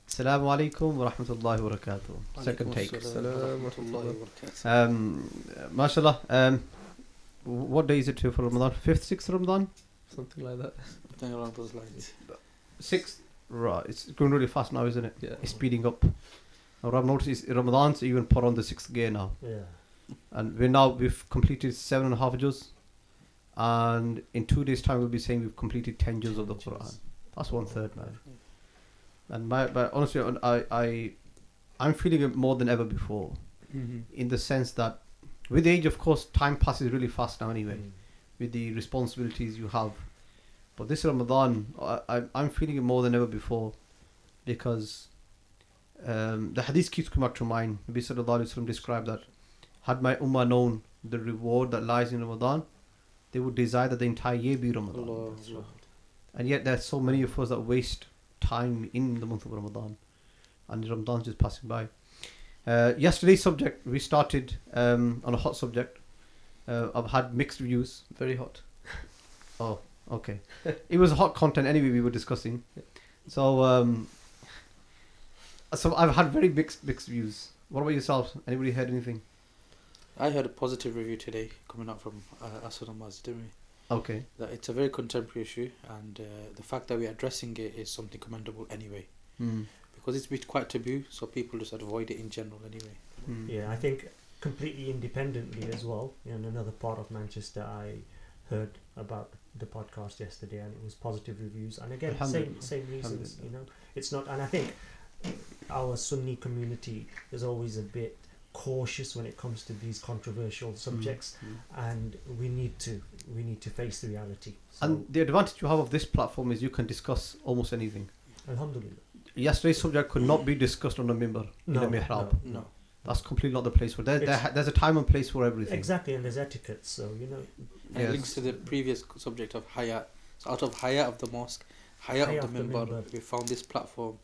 Assalamu alaikum wa rahmatullahi wa barakatuh. Second take. MashaAllah. What day is it for Ramadan? 5th, 6th Ramadan? Something like that. Something along those lines. 6th? Right. It's going really fast now, isn't it? Yeah. It's speeding up. Now, I've noticed Ramadan's even put on the 6th gear now. Yeah. And we've completed 7.5 juz. And in 2 days' time, we'll be saying we've completed 10 juz of the Quran. That's 1/3, man. And but honestly, I'm feeling it more than ever before. In the sense that with age, of course, time passes really fast now anyway. With the responsibilities you have. But this Ramadan, I'm feeling it more than ever before. Because the hadith keeps coming back to mind. Nabi Sallallahu Alaihi Wasallam described that had my ummah known the reward that lies in Ramadan, they would desire that the entire year be Ramadan. Allah. And yet there are so many of us that waste time in the month of Ramadan. And Ramadan's just passing by. Yesterday's subject, we started on a hot subject. I've had mixed views. Very hot. Oh, okay. It was hot content anyway we were discussing. So I've had very mixed views. What about yourself? Anybody heard anything? I heard a positive review today coming out from Asad Amaz, didn't we? Okay. That it's a very contemporary issue, and the fact that we're addressing it is something commendable anyway. Because it's been quite taboo, so people just avoid it in general anyway. Yeah, I think completely independently as well. In another part of Manchester, I heard about the podcast yesterday, and it was positive reviews. And again, same reasons. It's not. And I think our Sunni community is always a bit cautious when it comes to these controversial subjects, and we need to face the reality. So, and the advantage you have of this platform is you can discuss almost anything. Alhamdulillah. Yesterday's subject could not be discussed on a mimbar in a mihrab. No. That's completely not the place for there's a time and place for everything. Exactly, and there's etiquette. So And it links to the previous subject of haya. So out of haya of the mosque, haya of the mimbar, we found this platform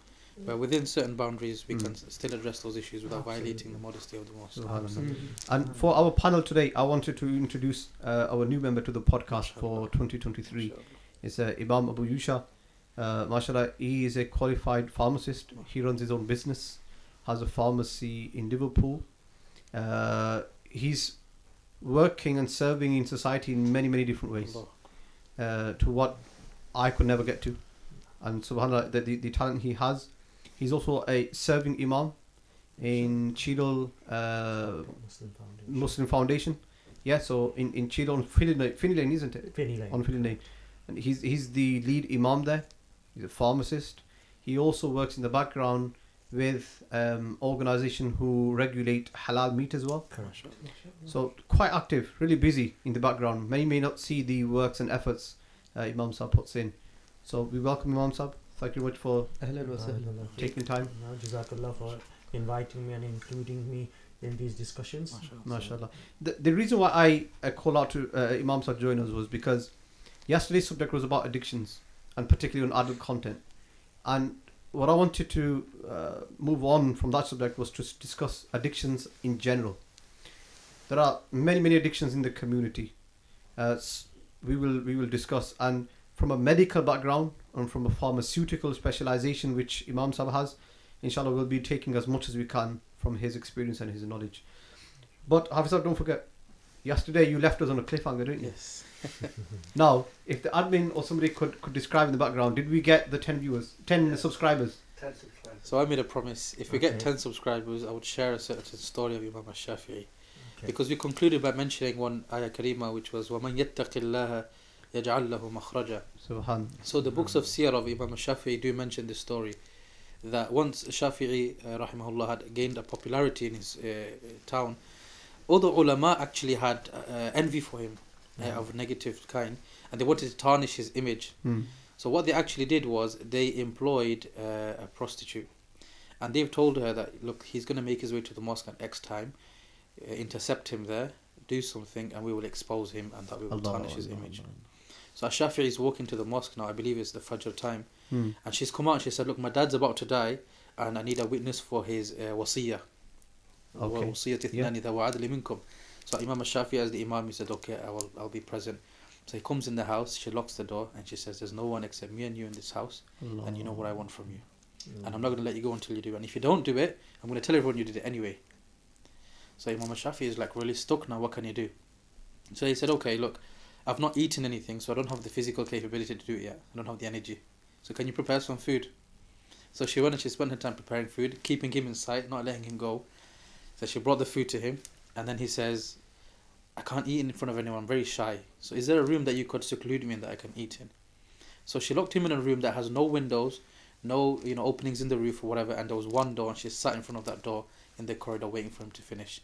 where within certain boundaries we can still address those issues without violating the modesty of the mosque. And for our panel today, I wanted to introduce our new member to the podcast for 2023. It's Imam Abu Yusha. MashaAllah, he is a qualified pharmacist. He runs his own business, has a pharmacy in Liverpool. He's working and serving in society in many, many different ways, to what I could never get to. And subhanAllah, the talent he has. He's also a serving Imam in Cheadle Muslim Foundation. Yeah, so in Cheadle on Finney Lane, isn't it? Finney Lane. On Finney Lane. And he's the lead Imam there. He's a pharmacist. He also works in the background with organisation who regulate halal meat as well. Correct. So quite active, really busy in the background. Many may not see the works and efforts Imam Sahib puts in. So we welcome Imam Sahib. Thank you very much for taking time. Jazakallah for inviting me and including me in these discussions. MashaAllah. The reason why I call out to Imam Sahib join us was because yesterday's subject was about addictions, and particularly on adult content. And what I wanted to move on from that subject was to discuss addictions in general. There are many addictions in the community. We will discuss, and from a medical background and from a pharmaceutical specialization which Imam Sahib has, inshallah we'll be taking as much as we can from his experience and his knowledge. But Hafiz, don't forget, yesterday you left us on a cliffhanger, didn't you? Yes. Now, if the admin or somebody could describe in the background, did we get the 10 subscribers? 10 subscribers. So I made a promise. If we get 10 subscribers, I would share a certain story of Imam Shaafi. Because we concluded by mentioning one ayah karima, which was وَمَنْ يَتَّقِ اللَّهَ يَجْعَلْ لَهُ مَخْرَجًا. Subhan. So the books of Siyar of Imam Shaafi do mention this story, that once Shafi'i rahimahullah had gained a popularity in his town, other ulama actually had envy for him of negative kind, and they wanted to tarnish his image. So what they actually did was they employed a prostitute, and they've told her that, look, he's going to make his way to the mosque at X time, intercept him there, do something, and we will expose him, and that we will tarnish his image. So Shafi'i is walking to the mosque now, I believe it's the Fajr time, and she's come out and she said, look, my dad's about to die, and I need a witness for his wasiyah. So Imam Shaafi, as the Imam, he said, okay, I'll be present. So he comes in the house, she locks the door, and she says, there's no one except me and you in this house, and you know what I want from you. and I'm not going to let you go until you do. And if you don't do it, I'm going to tell everyone you did it anyway. So Imam Shaafi is like really stuck now. What can you do? So he said, okay, look, I've not eaten anything, so I don't have the physical capability to do it yet. I don't have the energy. So can you prepare some food? So she went and she spent her time preparing food, keeping him in sight, not letting him go. So she brought the food to him, and then he says, I can't eat in front of anyone, I'm very shy. So is there a room that you could seclude me in that I can eat in? So she locked him in a room that has no windows, no openings in the roof or whatever, and there was one door, and she sat in front of that door in the corridor waiting for him to finish.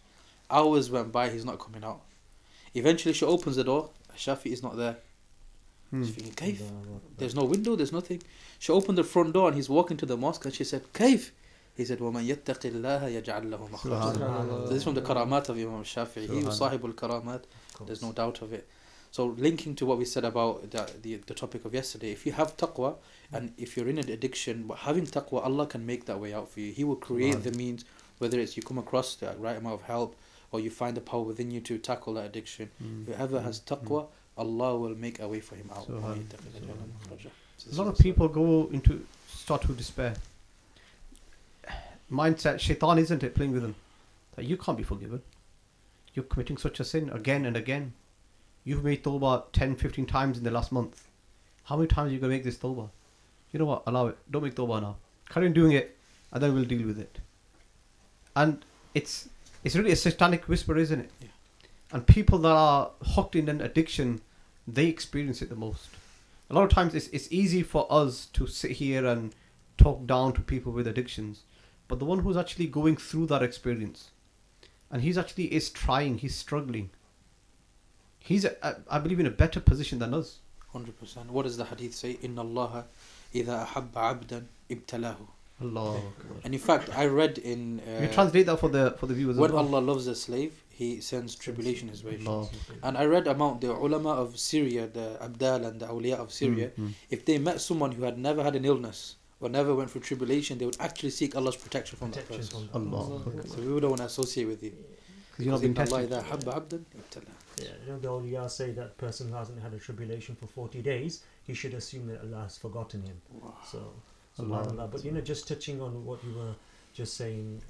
Hours went by, he's not coming out. Eventually she opens the door, Shafi is not there. She's thinking, Kaif? There's no window, there's nothing. She opened the front door and he's walking to the mosque, and she said, Kaif? He said, وَمَنْ يَتَّقِ اللَّهَ يَجْعَلْ لَهُ مَخْرَجًا. This is from the karamat of Imam Shaafi. He was sahibul karamat, there's no doubt of it. So linking to what we said about the topic of yesterday, if you have taqwa, and if you're in an addiction, but having taqwa, Allah can make that way out for you. He will create the means, whether it's you come across the right amount of help, or you find the power within you to tackle that addiction. Whoever has taqwa, Allah will make a way for him out. A lot of people start to despair. Mindset, shaitan, isn't it, playing with them? That you can't be forgiven. You're committing such a sin again and again. You've made tawbah 10, 15 times in the last month. How many times are you going to make this tawbah? You know what? Allow it. Don't make tawbah now. Carry on doing it, and then we'll deal with it. And it's really a satanic whisper, isn't it? Yeah. And people that are hooked in an addiction, they experience it the most. A lot of times it's easy for us to sit here and talk down to people with addictions. But the one who's actually going through that experience, and he's actually is trying, he's struggling. He's, I believe, in a better position than us. 100%. What does the hadith say? Inna Allah idha ahabba abdan ibtalahu. Allah. And in fact, I read in... you translate that for the viewers when as well. Allah loves a slave, He sends tribulation his way. Allah. And I read about the ulama of Syria, the Abdal and the awliya of Syria. If they met someone who had never had an illness or never went through tribulation, they would actually seek Allah's protection from that person. Allah. So we wouldn't want to associate with you. You're not being tested. Yeah, the awliya say that person who hasn't had a tribulation for 40 days, he should assume that Allah has forgotten him. Wow. So, subhanAllah. But just touching on what you were just saying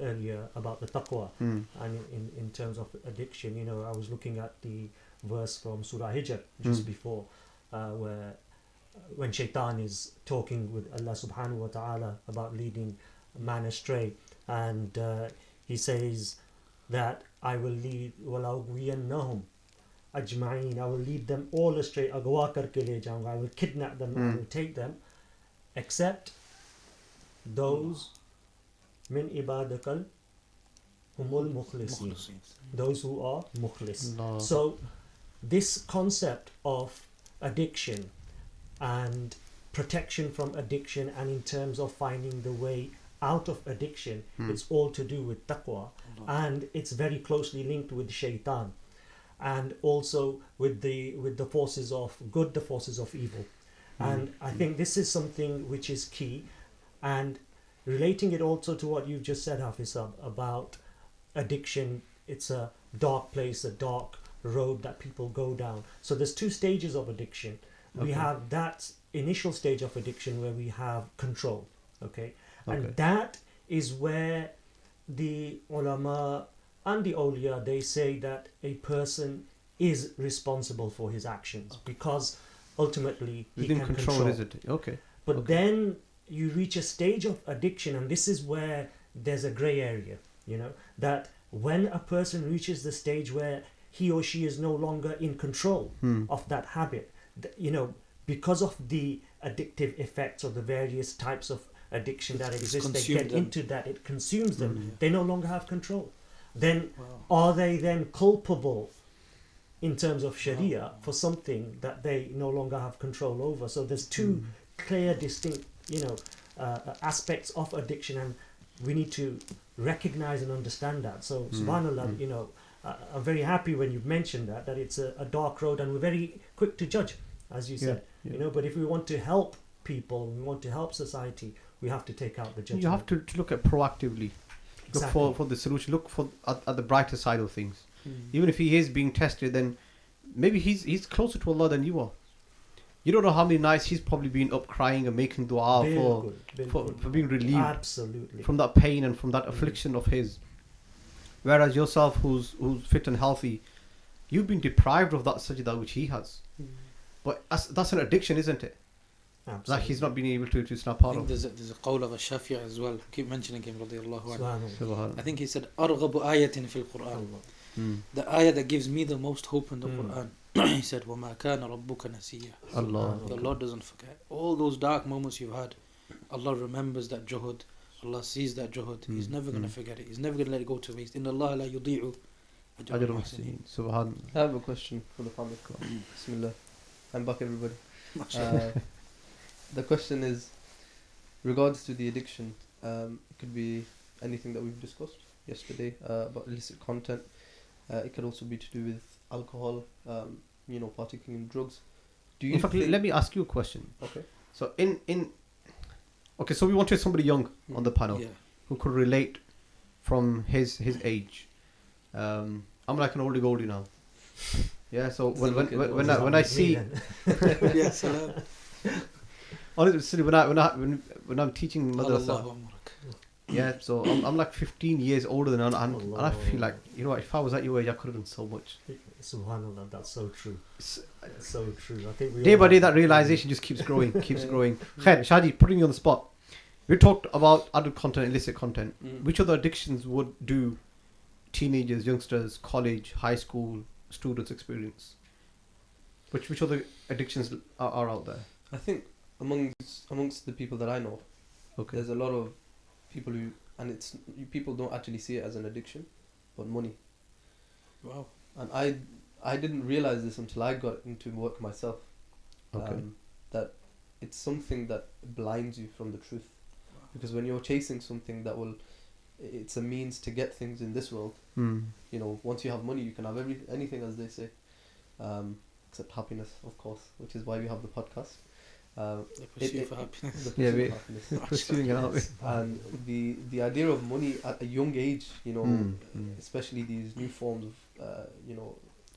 earlier about the taqwa, and in terms of addiction, I was looking at the verse from Surah Hijr just before, where when shaitan is talking with Allah subhanahu wa ta'ala about leading man astray, and he says that I will lead وَلَوْغْوِيَنَّهُمْ أَجْمَعِينَ, I will lead them all astray, agwa karke le jaunga, I will kidnap them, I will take them, except those min ibadakal humul mukhlisin, those who are mukhlis. No. So this concept of addiction and protection from addiction, and in terms of finding the way out of addiction, it's all to do with taqwa, and it's very closely linked with shaitan, and also with the forces of good, the forces of evil. And I think this is something which is key, and relating it also to what you've just said, Hafiz, about addiction. It's a dark place, a dark road that people go down. So there's two stages of addiction. We have that initial stage of addiction where we have control, and that is where the ulama and the awliya, they say that a person is responsible for his actions, because ultimately he can control. Is it? But then you reach a stage of addiction, and this is where there's a grey area, that when a person reaches the stage where he or she is no longer in control of that habit, because of the addictive effects of the various types of addiction that exist, they get into that, it consumes them, they no longer have control. Then are they then culpable in terms of Sharia for something that they no longer have control over? So there's two clear, distinct, aspects of addiction, and we need to recognize and understand that. So subhanallah, I'm very happy when you've mentioned that it's a dark road, and we're very quick to judge, as you said, but if we want to help people, we want to help society, we have to take out the judgment. You have to look at proactively. Look for the solution. Look for at the brighter side of things. Even if he is being tested, then maybe he's closer to Allah than you are. You don't know how many nights he's probably been up crying and making dua for being relieved Absolutely. from that pain and from that affliction of his. Whereas yourself, who's fit and healthy, you've been deprived of that sajda which he has. But that's an addiction, isn't it? Absolutely. That he's not been able to snap I out think of. there's a qawl of a Shafi'i as well. I keep mentioning him, radiyallahu anhu. Subhanallah. Subhanallah. I think he said, أرغب آية في القرآن. The ayah that gives me the most hope in the Quran. He said, وَمَا كَانَ رَبُّكَ نَسِيًّا. Allah. The Lord doesn't forget. All those dark moments you've had, Allah remembers that juhud. Allah sees that juhud. He's never going to forget it. He's never going to let it go to waste. إِنَّ اللَّهَ لَا يُضِيعُ أَجْرَ Ajr الْمُحْسِنِينَ. Subhanallah. I have a question for the panel. Bismillah. I'm back, everybody. The question is, regards to the addiction, it could be anything that we've discussed yesterday about illicit content. It could also be to do with alcohol, partaking in drugs. Do you In fact, let me ask you a question. Okay. So so we wanted somebody young on the panel Yeah. who could relate from his age. I'm like an oldie goldie now. Yeah. So when I see Yeah, salam. honestly when I'm teaching madrasa, Allahu amrak. yeah. So I'm like 15 years older than and I feel like, you know what, if I was at your age I could have done so much. Subhanallah, that's so true. That's so true. I think we Day all by day have- that realization just keeps growing, keeps growing. Khair, Shadi, putting you on the spot. We talked about adult content, illicit content. Which other addictions would do teenagers, youngsters, college, high school students experience? Which other addictions are out there? I think amongst the people that I know, Okay. there's a lot of people who, and people don't actually see it as an addiction, but money. Wow. And I didn't realize this until I got into work myself. Okay. That it's something that blinds you from the truth. Because when you're chasing something it's a means to get things in this world. Once you have money, you can have anything, as they say, except happiness, of course, which is why we have the podcast. The pursuit for happiness. The Yeah, pursuit of happiness. Pursuing it out. And the idea of money at a young age, especially these new forms of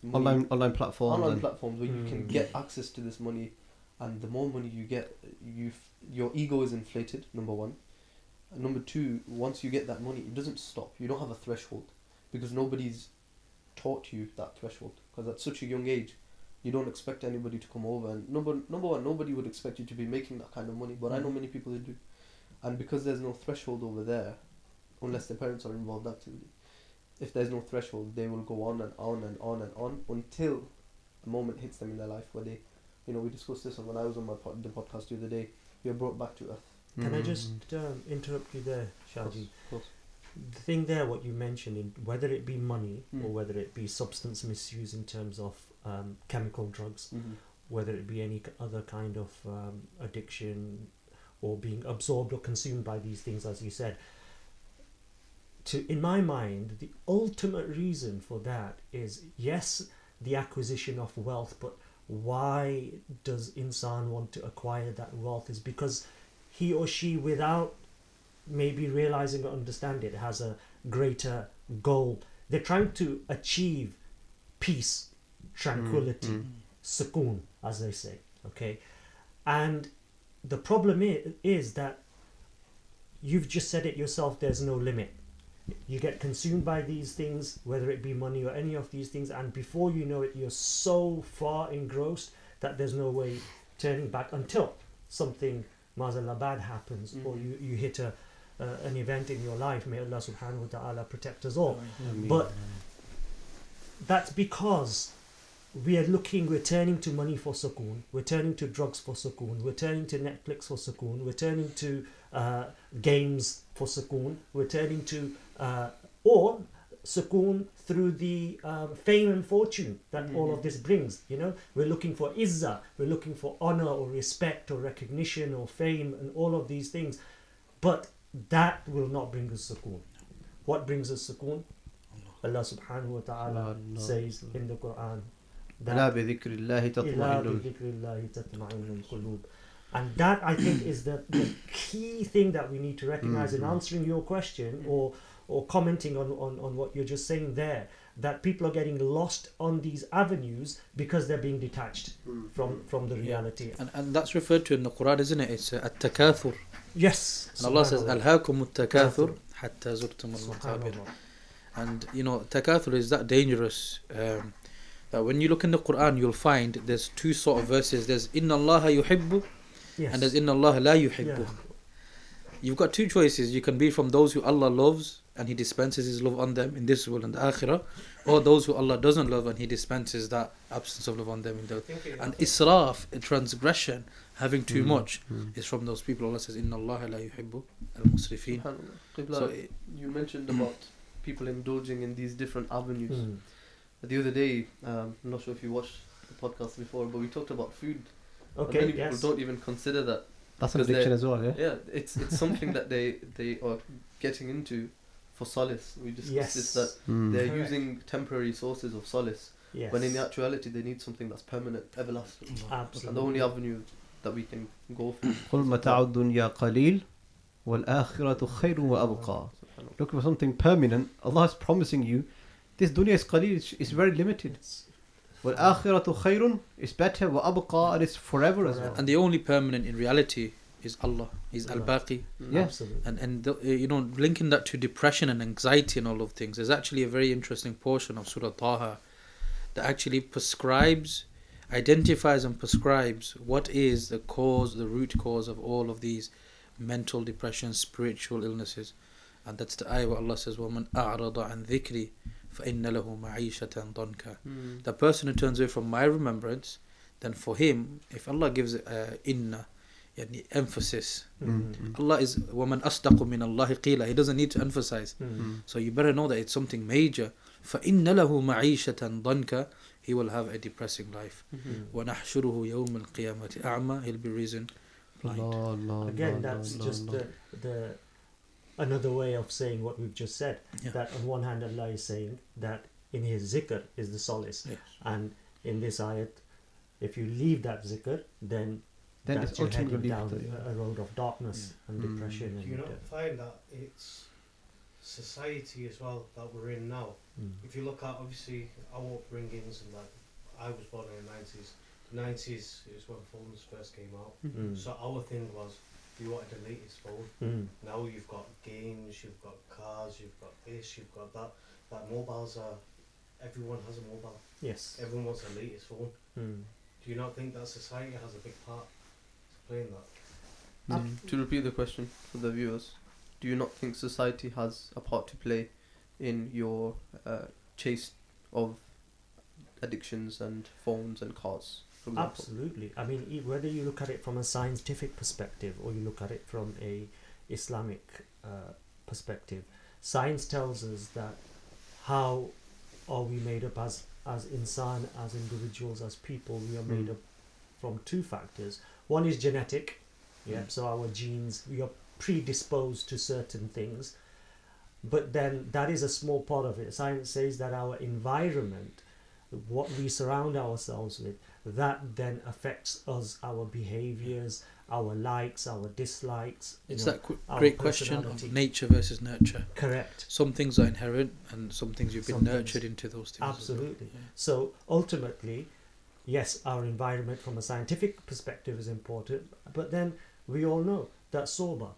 money, Online platforms. platforms where you can get access to this money, and the more money you get, your ego is inflated, number one. And number two, once you get that money, it doesn't stop. You don't have a threshold, because nobody's taught you that threshold. Because at such a young age, you don't expect anybody to come over, and number one, nobody would expect you to be making that kind of money, but I know many people who do. And because there's no threshold over there, unless their parents are involved actively, if there's no threshold, they will go on and on and on and on until a moment hits them in their life where they, we discussed this when I was on the podcast the other day, you're brought back to earth. Can I just interrupt you there, Shaji? Of course. The thing there, what you mentioned, whether it be money or whether it be substance misuse in terms of chemical drugs, whether it be any other kind of addiction or being absorbed or consumed by these things, as you said, in my mind, the ultimate reason for that is, yes, the acquisition of wealth, but why does insan want to acquire that wealth? Is because he or she, without maybe realizing or understanding it, has a greater goal. They're trying to achieve peace, tranquility, sukoon, as they say. Okay, and the problem is that you've just said it yourself. There's no limit. You get consumed by these things, whether it be money or any of these things, and before you know it, you're so far engrossed that there's no way turning back until something Mazallah bad happens, or you hit an event in your life. May Allah subhanahu wa ta'ala protect us all. But that's because we're turning to money for sukoon, we're turning to drugs for sukoon, we're turning to Netflix for sukoon, we're turning to games for sukoon, we're turning to or sukoon through the fame and fortune that all of this brings. We're looking for izzah, we're looking for honor or respect or recognition or fame and all of these things, but that will not bring us sukoon. What brings us sukoon? Allah subhanahu wa ta'ala says in the Quran that ألا بذكر الله تطمئن القلوب. And that, I think, is the key thing that we need to recognize in answering your question or commenting on what you're just saying there, that people are getting lost on these avenues because they're being detached from the reality. And that's referred to in the Quran, isn't it? It's at-takathur. Yes. And Allah says, "Alhaakum at-takathur hatta zurtum al-maqabir." And takathur is that dangerous that when you look in the Quran, you'll find there's two sort of verses. There's Inna Allah yuhibbu, and there's Inna Allah la yuhibbu. You've got two choices. You can be from those who Allah loves and He dispenses His love on them in this world and the akhirah, or those who Allah doesn't love and He dispenses that absence of love on them in the. And israf, a transgression, having too much, is from those people. Allah says, Inna Allah la yuhibbu al-musrifin. So you mentioned about people indulging in these different avenues. The other day, I'm not sure if you watched the podcast before, but we talked about food. Okay, many people don't even consider that. That's an addiction as well, yeah? Yeah, it's something that they are getting into for solace. We discussed this, that they're using temporary sources of solace, when in actuality they need something that's permanent, everlasting. Absolutely. And the only avenue that we can go for. قُلْ مَتَاعُ الدُّنْيَا قَلِيلٌ وَالْآخِرَةُ خَيْرٌ وَأَبْقَى. Look for something permanent. Allah is promising you, this dunya is qaleel, it's very limited. وَالْآخِرَةُ خَيْرٌ is better, وَأَبْقَى, and it's forever as well. And the only permanent in reality is Allah. He's Al-Baqi. Yes. And linking that to depression and anxiety and all of things, there's actually a very interesting portion of Surah Taha that actually identifies and prescribes what is the cause, the root cause of all of these mental depression, spiritual illnesses. And that's the ayah where Allah says, وَمَنْ أَعْرَضَ عَنْ ذِكْرِي فَإِنَّ لَهُ مَعِيشَةً ضَنْكَ. The person who turns away from my remembrance, then for him, if Allah gives inna, emphasis, Allah is وَمَنْ أَصْدَقُ مِنَ اللَّهِ قِيلًا. He doesn't need to emphasize. So you better know that it's something major. فَإِنَّ لَهُ مَعِيشَةً ضَنْكَ. He will have a depressing life. وَنَحْشُرُهُ يَوْمَ الْقِيَامَةِ أَعْمَى. He'll be risen blind. Again, that's just the another way of saying what we've just said. That on one hand Allah is saying that in His zikr is the solace, and in this ayat, if you leave that zikr, then that's you're heading down a road of darkness and depression. Do you not find that it's society as well that we're in now? If you look at obviously our upbringings, and like I was born in the 90s. The 90s is when phones first came out. So our thing was, you wanted the latest phone. Now you've got games, you've got cars, you've got this, you've got that. Like mobiles are, everyone has a mobile. Yes. Everyone wants the latest phone. Do you not think that society has a big part to play in that? To repeat the question for the viewers, do you not think society has a part to play in your chase of addictions and phones and cars? Absolutely. I mean, whether you look at it from a scientific perspective or you look at it from a Islamic perspective, science tells us that how are we made up as insan, as individuals, as people. We are made up from two factors. One is genetic, so our genes, we are predisposed to certain things, but then that is a small part of it. Science says that our environment, what we surround ourselves with, that then affects us, our behaviors, our likes, our dislikes. It's that great question of nature versus nurture. Correct. Some things are inherent and some things you've been nurtured into those things. Absolutely. So ultimately, yes, our environment from a scientific perspective is important, but then we all know that soba,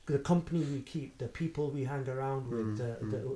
the company we keep, the people we hang around with,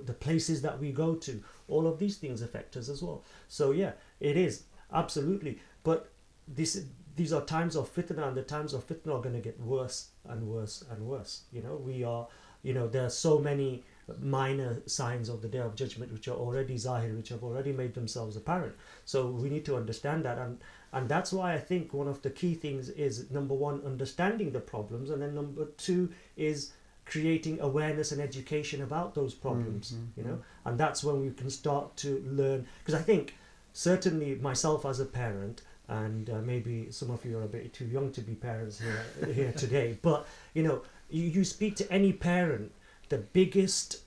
the places that we go to, all of these things affect us as well. So yeah, it is absolutely. But these are times of fitna, and the times of fitna are going to get worse and worse and worse. There are so many minor signs of the Day of Judgment which are already zahir, which have already made themselves apparent. So we need to understand that, and that's why I think one of the key things is, number one, understanding the problems, and then number two is creating awareness and education about those problems. And that's when we can start to learn, because I think certainly myself as a parent, and maybe some of you are a bit too young to be parents here today, but you speak to any parent, the biggest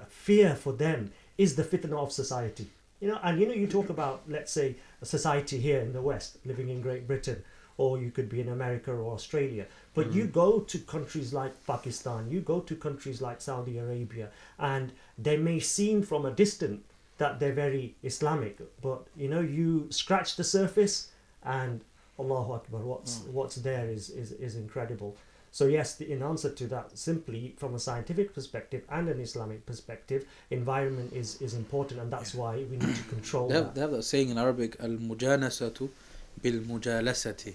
fear for them is the fitna of society. You talk about, let's say, a society here in the West, living in Great Britain, or you could be in America or Australia, But you go to countries like Pakistan, you go to countries like Saudi Arabia, and they may seem from a distance that they're very Islamic, but you scratch the surface and Allahu Akbar, what's there is incredible. So yes, in answer to that, simply from a scientific perspective and an Islamic perspective, environment is important, and that's why we need to control that. They have that saying in Arabic, al-mujanasatu bil-mujalasati.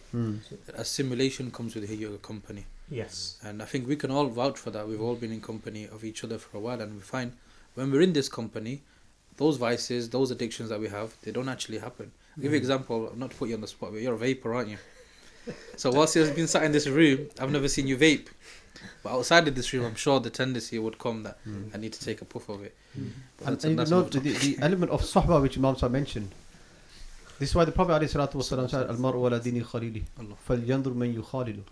Assimilation comes with your company. Yes. And I think we can all vouch for that. We've all been in company of each other for a while, and we find when we're in this company, those vices, those addictions that we have, they don't actually happen. I'll give you an example, not to put you on the spot, but you're a vapor, aren't you? So whilst you've been sat in this room, I've never seen you vape. But outside of this room, I'm sure the tendency would come that I need to take a puff of it. And the element of sohbah which Imam Shaafi mentioned, this is why the Prophet ﷺ said, Al-mar'u ala dini khalili, falyandur man yukhalilu.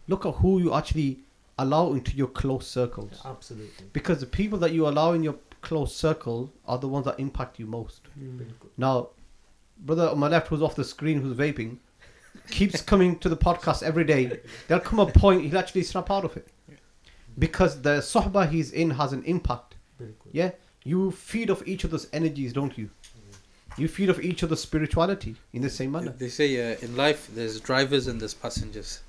Look at who you actually allow into your close circles. Absolutely. Because the people that you allow in your close circle are the ones that impact you most. Now, brother on my left who's off the screen, who's vaping, keeps coming to the podcast every day. There'll come a point he'll actually snap out of it. Because the sohbah he's in has an impact. Yeah? You feed off each other's energies, don't you? You feed off each other's spirituality in the same manner. They say in life there's drivers and there's passengers.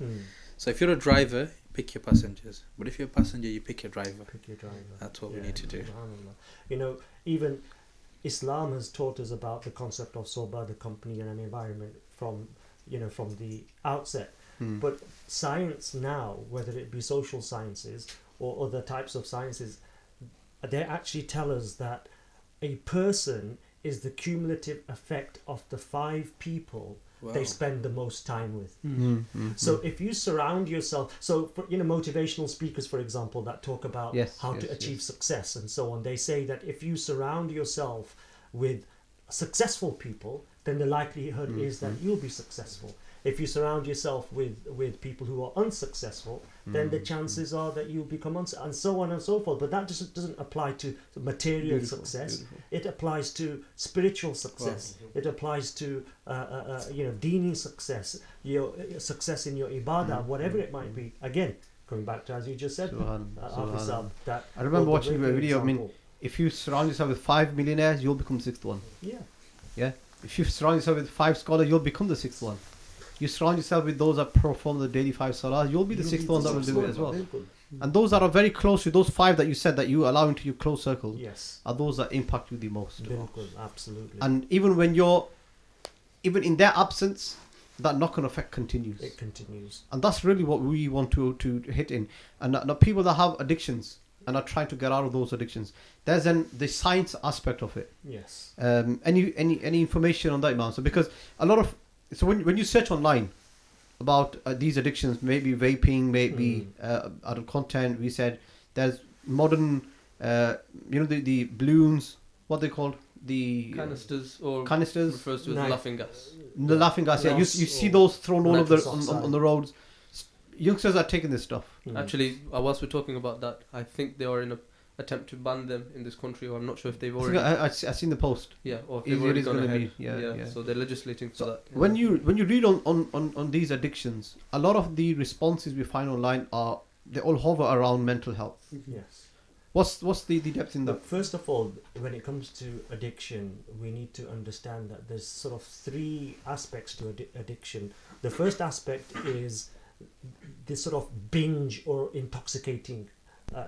So if you're a driver, pick your passengers. But if you're a passenger, you pick your driver. That's what we need to do. Even Islam has taught us about the concept of sohbah, the company and an environment from the outset. But science now, whether it be social sciences or other types of sciences, they actually tell us that a person is the cumulative effect of the 5 people they spend the most time with. So if you surround yourself, motivational speakers, for example, that talk about how to achieve success and so on, they say that if you surround yourself with successful people, then the likelihood is that you'll be successful. If you surround yourself with people who are unsuccessful, then the chances are that you'll become unsuccessful, and so on and so forth. But that doesn't apply to material success. It applies to spiritual success. It applies to dini success, your success in your ibadah, whatever it might be. Again, going back to as you just said, Hafiz, that I remember watching a video. I mean, if you surround yourself with 5 millionaires, you'll become the 6th one. Yeah. If you surround yourself with 5 scholars, you'll become the 6th one. You surround yourself with those that perform the daily 5 salahs, you'll be the 6th one that will do it as well. And those that are very close to those 5 that you said that you allow into your close circle, are those that impact you the most. Absolutely. And even in their absence, that knock-on effect continues. It continues. And that's really what we want to hit in. And people that have addictions and are trying to get out of those addictions, there's the science aspect of it. Yes. Any information on that, Imam? So because a lot of when you search online about these addictions, maybe vaping, maybe adult content, we said there's modern, the balloons, what they called, the canisters refers to as laughing gas. The laughing gas, yeah. You see those thrown all over on the roads. Youngsters are taking this stuff. Actually, whilst we're talking about that, I think they are in a attempt to ban them in this country, or I'm not sure if they've already. I've seen the post. Yeah, or if they've already gone ahead. Yeah. So they're legislating for that. When you read on these addictions, a lot of the responses we find online they all hover around mental health. Yes. What's the depth in that? First of all, when it comes to addiction, we need to understand that there's sort of 3 aspects to addiction. The first aspect is this sort of binge or intoxicating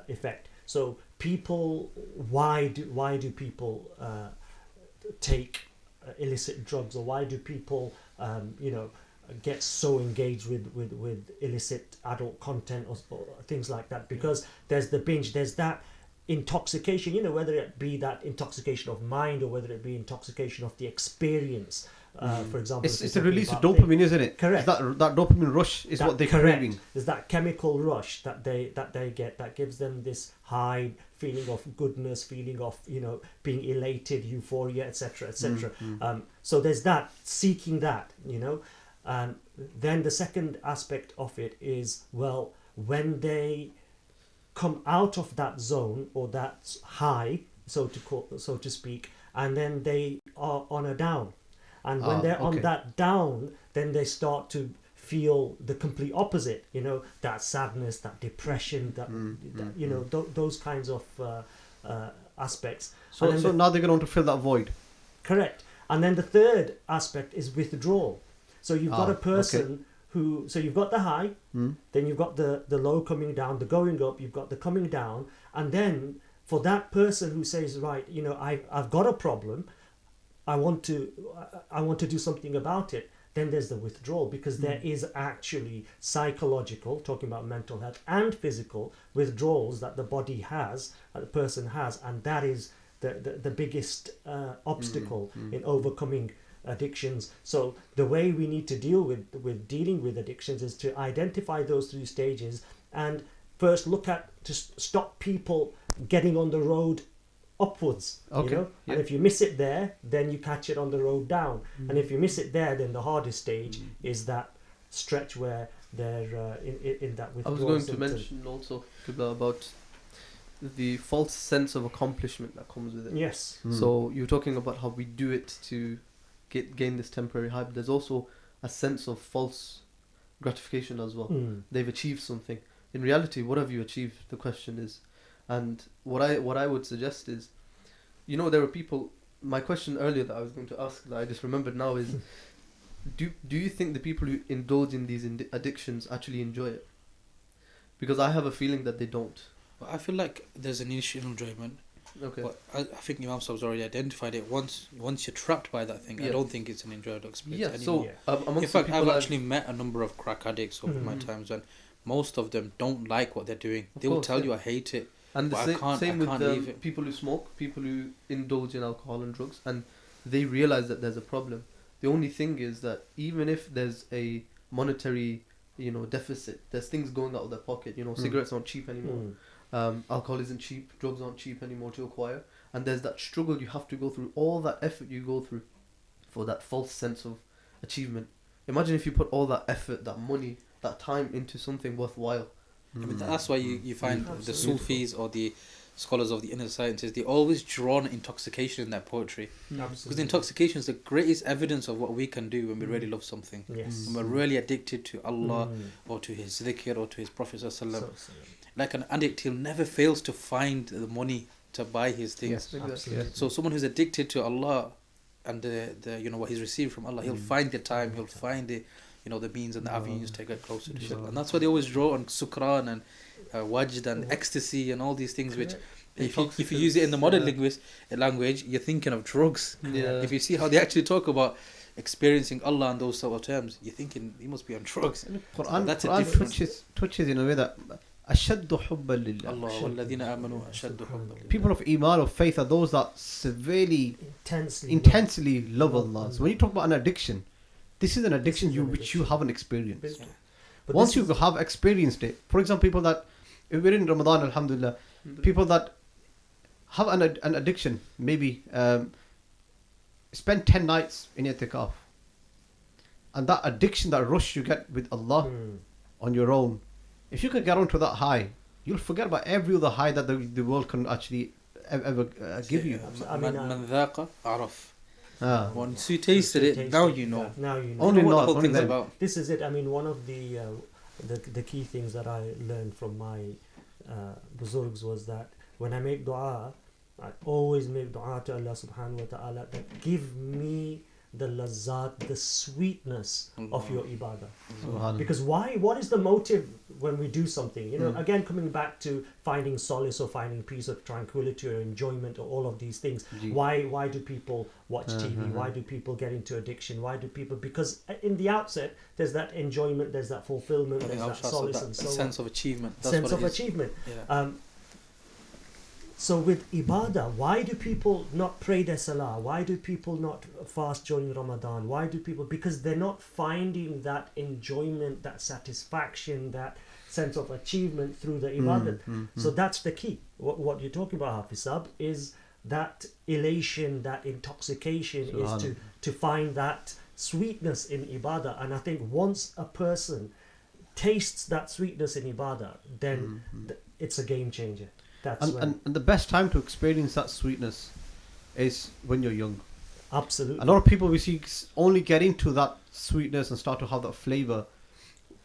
effect. So people, why do people take illicit drugs, or why do people get so engaged with illicit adult content or things like that? Because there's the binge, there's that intoxication, whether it be that intoxication of mind or whether it be intoxication of the experience. For example, it's a release of dopamine, isn't it? Correct. That dopamine rush is what they're craving. There's that chemical rush that they get that gives them this high feeling of goodness, feeling of being elated, euphoria, etc., etc. So there's that, seeking that, and then the second aspect of it is, well, when they come out of that zone or that high, so to speak, and then they are on a down. And when they're on that down, then they start to feel the complete opposite, that sadness, that depression, that those kinds of aspects. So now they're going to fill that void. Correct. And then the third aspect is withdrawal. So you've got a person so you've got the high, then you've got the low coming down, the going up, you've got the coming down, and then for that person who says, right, I've got a problem, I want to do something about it, then there's the withdrawal, because there is actually psychological, talking about mental health, and physical withdrawals that the body has, that the person has, and that is the biggest obstacle in overcoming addictions. So the way we need to deal with dealing with addictions is to identify those 3 stages, and first look at to stop people getting on the road upwards. And if you miss it there, then you catch it on the road down, and if you miss it there, then the hardest stage is that stretch where they're in that withdrawal. I was going to mention also about the false sense of accomplishment that comes with it. Yes. So you're talking about how we do it to gain this temporary hype. There's also a sense of false gratification as well. They've achieved something. In reality, what have you achieved? The question is. And what I would suggest is, there are people. My question earlier that I was going to ask that I just remembered now is, do you think the people who indulge in these addictions actually enjoy it? Because I have a feeling that they don't. But I feel like there's an initial enjoyment. Okay. But I think Imam Sahib's already identified it. Once you're trapped by that thing, I don't think it's an enjoyable experience anymore. In fact, I've actually met a number of crack addicts over my times, and most of them don't like what they're doing. They will tell you, I hate it. And the same with it. People who smoke, people who indulge in alcohol and drugs, and they realize that there's a problem. The only thing is that even if there's a monetary, deficit, there's things going out of their pocket. Cigarettes aren't cheap anymore. Alcohol isn't cheap. Drugs aren't cheap anymore to acquire. And there's that struggle you have to go through, all that effort you go through for that false sense of achievement. Imagine if you put all that effort, that money, that time into something worthwhile. I mean, that's why you find the Sufis or the scholars of the inner sciences, they always draw on intoxication in their poetry. Because intoxication is the greatest evidence of what we can do when we really love something. Yes. When we're really addicted to Allah or to His dhikr or to His Prophet _sallam. Like an addict, he'll never fails to find the money to buy his things. Yes, exactly. Yes. So someone who's addicted to Allah and the what he's received from Allah, he'll find the time, he'll find the the means and the avenues to get closer to Allah. And that's why they always draw on sukran and wajd and ecstasy and all these things, which if you use it in the modern language, you're thinking of drugs. If you see how they actually talk about experiencing Allah in those sort of terms, you're thinking he must be on drugs. Quran touches in a way that أشد حبا لله. Allah والذين آمنوا أشد حبا لله. People of Iman, of faith, are those that severely, intensely love Allah. So when you talk about an addiction, this is an addiction which you haven't experienced. But once you have experienced it, for example, people that, if we're in Ramadan, alhamdulillah, people that have an addiction, maybe spend 10 nights in itikaf, and that addiction, that rush you get with Allah on your own, if you can get onto that high, you'll forget about every other high that the world can actually ever give you. من ذاق عرف. Once you tasted it, now you know. Now you know. Only what not, the whole only thing's then. about. This is it. I mean, one of the key things that I learned from my Buzurgs was that when I make dua, I always make dua to Allah subhanahu wa ta'ala that give me the lazat, the sweetness of your ibadah. Because why? What is the motive when we do something? Again, coming back to finding solace or finding peace or tranquility or enjoyment or all of these things. Why do people watch TV? Why do people get into addiction? Why do people? Because in the outset, there's that enjoyment, there's that fulfillment, there's that solace and so on. Sense of achievement. Sense of achievement. Yeah. So with ibadah, why do people not pray their salah? Why do people not fast during Ramadan? Why do people? Because they're not finding that enjoyment, that satisfaction, that sense of achievement through the ibadah. So that's the key. What you're talking about, Hafiz, is that elation, that intoxication is to find that sweetness in ibadah. And I think once a person tastes that sweetness in ibadah, then it's a game changer. And the best time to experience that sweetness is when you're young. Absolutely. A lot of people we see only get into that sweetness and start to have that flavor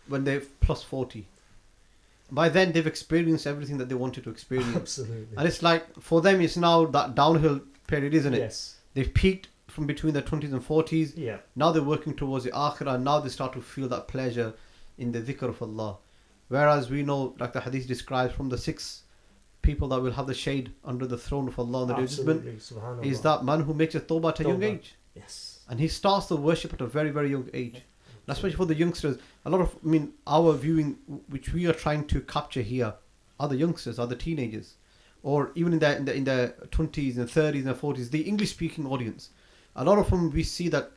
when they're plus 40. By then, they've experienced everything that they wanted to experience. Absolutely. And it's like, for them, it's now that downhill period, isn't it? Yes. They've peaked from between their 20s and 40s. Yeah. Now they're working towards the akhirah, and now they start to feel that pleasure in the dhikr of Allah. Whereas we know, like the hadith describes, from the 6 people that will have the shade under the throne of Allah on the day of judgment, Absolutely. is that man who makes a tawbah at a young Tawbah. age. Yes. And he starts the worship at a very, very young age. And especially for the youngsters, a lot of, our viewing, which we are trying to capture here, are the youngsters, are the teenagers, or even in the 20s and 30s and 40s, the English-speaking audience. A lot of them, we see that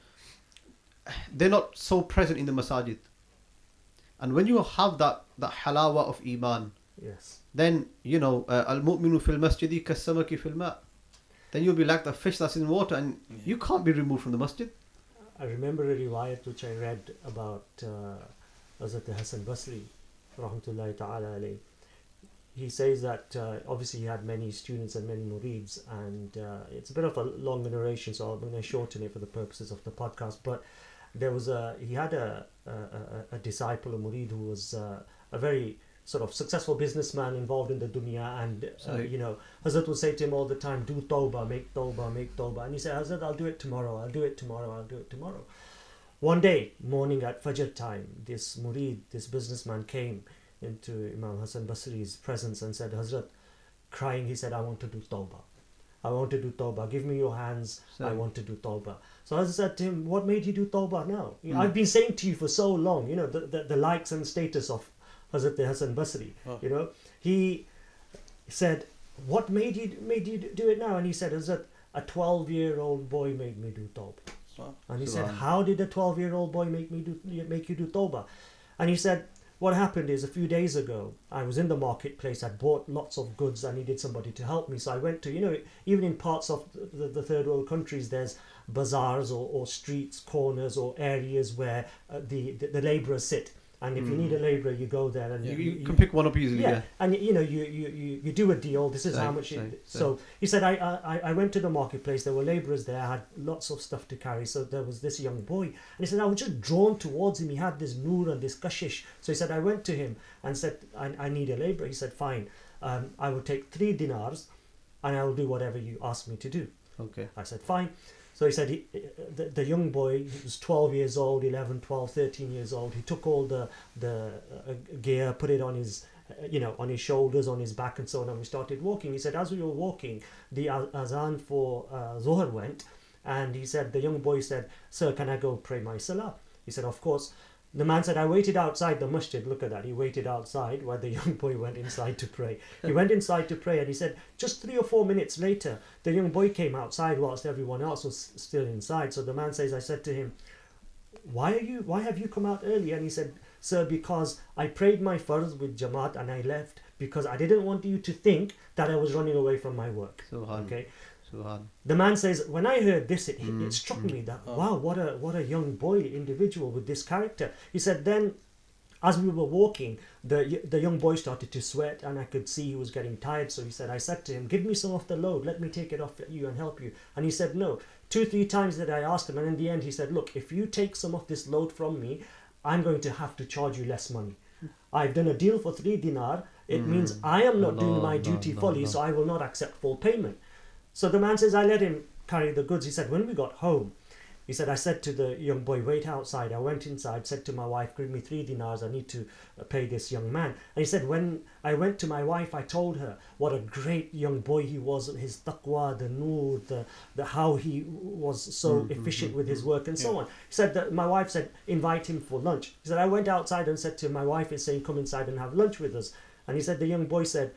they're not so present in the masajid. And when you have that halawa of iman, Yes. then, al-mu'minu fil masjidi kas-samaki fil ma'. Then you'll be like the fish that's in water, and you can't be removed from the masjid. I remember a riwayat which I read about Hazrat Hassan Basri, rahmatullahi ta'ala alayhi. He says that obviously he had many students and many Moeeds, and it's a bit of a long narration, so I'm going to shorten it for the purposes of the podcast. But he had a disciple, a Moeed, who was a very sort of successful businessman involved in the dunya, and Hazrat would say to him all the time, do tawbah, make tawbah, make tawbah. And he said, Hazrat, I'll do it tomorrow, I'll do it tomorrow, I'll do it tomorrow. One day, morning at Fajr time, this Moeed, this businessman, came into Imam Hassan Basri's presence and said, Hazrat, crying, he said, I want to do tawbah. I want to do tawbah. Give me your hands. I want to do tawbah. So Hazrat said to him, what made you do tawbah now? I've been saying to you for so long, the likes and status of Hazrat Hassan Basri. He said, what made you do it now? And he said, Hazrat, a 12-year-old boy made me do tawbah. And he said, how did a 12-year-old boy make you do tawbah? And he said, what happened is, a few days ago, I was in the marketplace, I'd bought lots of goods, I needed somebody to help me. So I went to, even in parts of the third world countries, there's bazaars or streets, corners or areas where the labourers sit. And if you need a labourer, you go there and you can pick one up easily. Yeah. And you do a deal. This is how much. So he said, I went to the marketplace. There were labourers there. I had lots of stuff to carry. So there was this young boy, and he said I was just drawn towards him. He had this nur and this kashish. So he said I went to him and said I need a labourer. He said fine. I will take 3 dinars, and I will do whatever you ask me to do. Okay. I said fine. So he said the young boy, he was 12 years old, 11, 12, 13 years old. He took all the gear, put it on his, on his shoulders, on his back and so on, and we started walking. He said as we were walking, the azan for Zohar went, and he said, the young boy said, sir, can I go pray my salah? He said, of course. The man said, I waited outside the masjid. Look at that. He waited outside while the young boy went inside to pray. He went inside to pray, and he said, just 3 or 4 minutes later, the young boy came outside whilst everyone else was still inside. So the man says, I said to him, why have you come out early? And he said, sir, because I prayed my farz with Jamaat and I left because I didn't want you to think that I was running away from my work. Okay. The man says, when I heard this, it struck me that, wow, what a young boy individual with this character. He said, then as we were walking, the young boy started to sweat, and I could see he was getting tired. So he said, I said to him, give me some of the load, let me take it off you and help you. And he said no. 2-3 times that I asked him, and in the end he said, look, if you take some of this load from me, I'm going to have to charge you less money. I've done a deal for 3 dinar. It means I am not doing my duty fully, so I will not accept full payment. So the man says, I let him carry the goods. He said, when we got home, he said, I said to the young boy, wait outside. I went inside, said to my wife, give me 3 dinars. I need to pay this young man. And he said, when I went to my wife, I told her what a great young boy he was, his taqwa, the nur, the how he was so efficient with his work and so on. He said that my wife said, invite him for lunch. He said, I went outside and said to my wife, is saying, come inside and have lunch with us. And he said, the young boy said,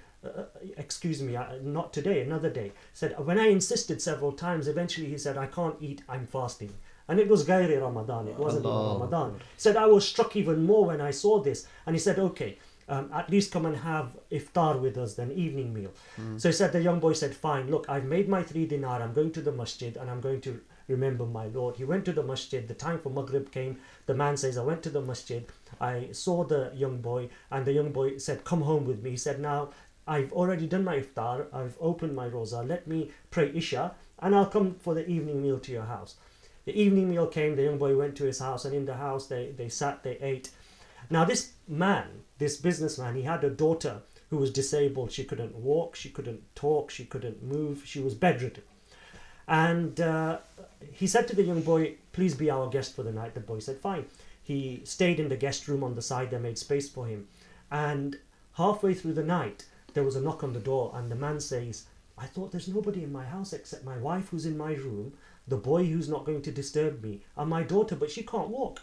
excuse me, not today, another day. Said, when I insisted several times, eventually he said, I can't eat, I'm fasting. And it was Gairi Ramadan, it wasn't even Ramadan. Said, I was struck even more when I saw this. And he said, okay, at least come and have iftar with us, then evening meal. So he said, the young boy said, fine, look, I've made my 3 dinar, I'm going to the masjid and I'm going to remember my Lord. He went to the masjid, the time for Maghrib came. The man says, I went to the masjid, I saw the young boy, and the young boy said, come home with me. He said, now, I've already done my iftar, I've opened my roza, let me pray Isha, and I'll come for the evening meal to your house. The evening meal came, the young boy went to his house, and in the house they sat, they ate. Now this man, this businessman, he had a daughter who was disabled. She couldn't walk, she couldn't talk, she couldn't move, she was bedridden. And he said to the young boy, please be our guest for the night. The boy said, fine. He stayed in the guest room on the side. They made space for him. And halfway through the night, there was a knock on the door, and the man says, I thought there's nobody in my house except my wife who's in my room, the boy who's not going to disturb me, and my daughter, but she can't walk.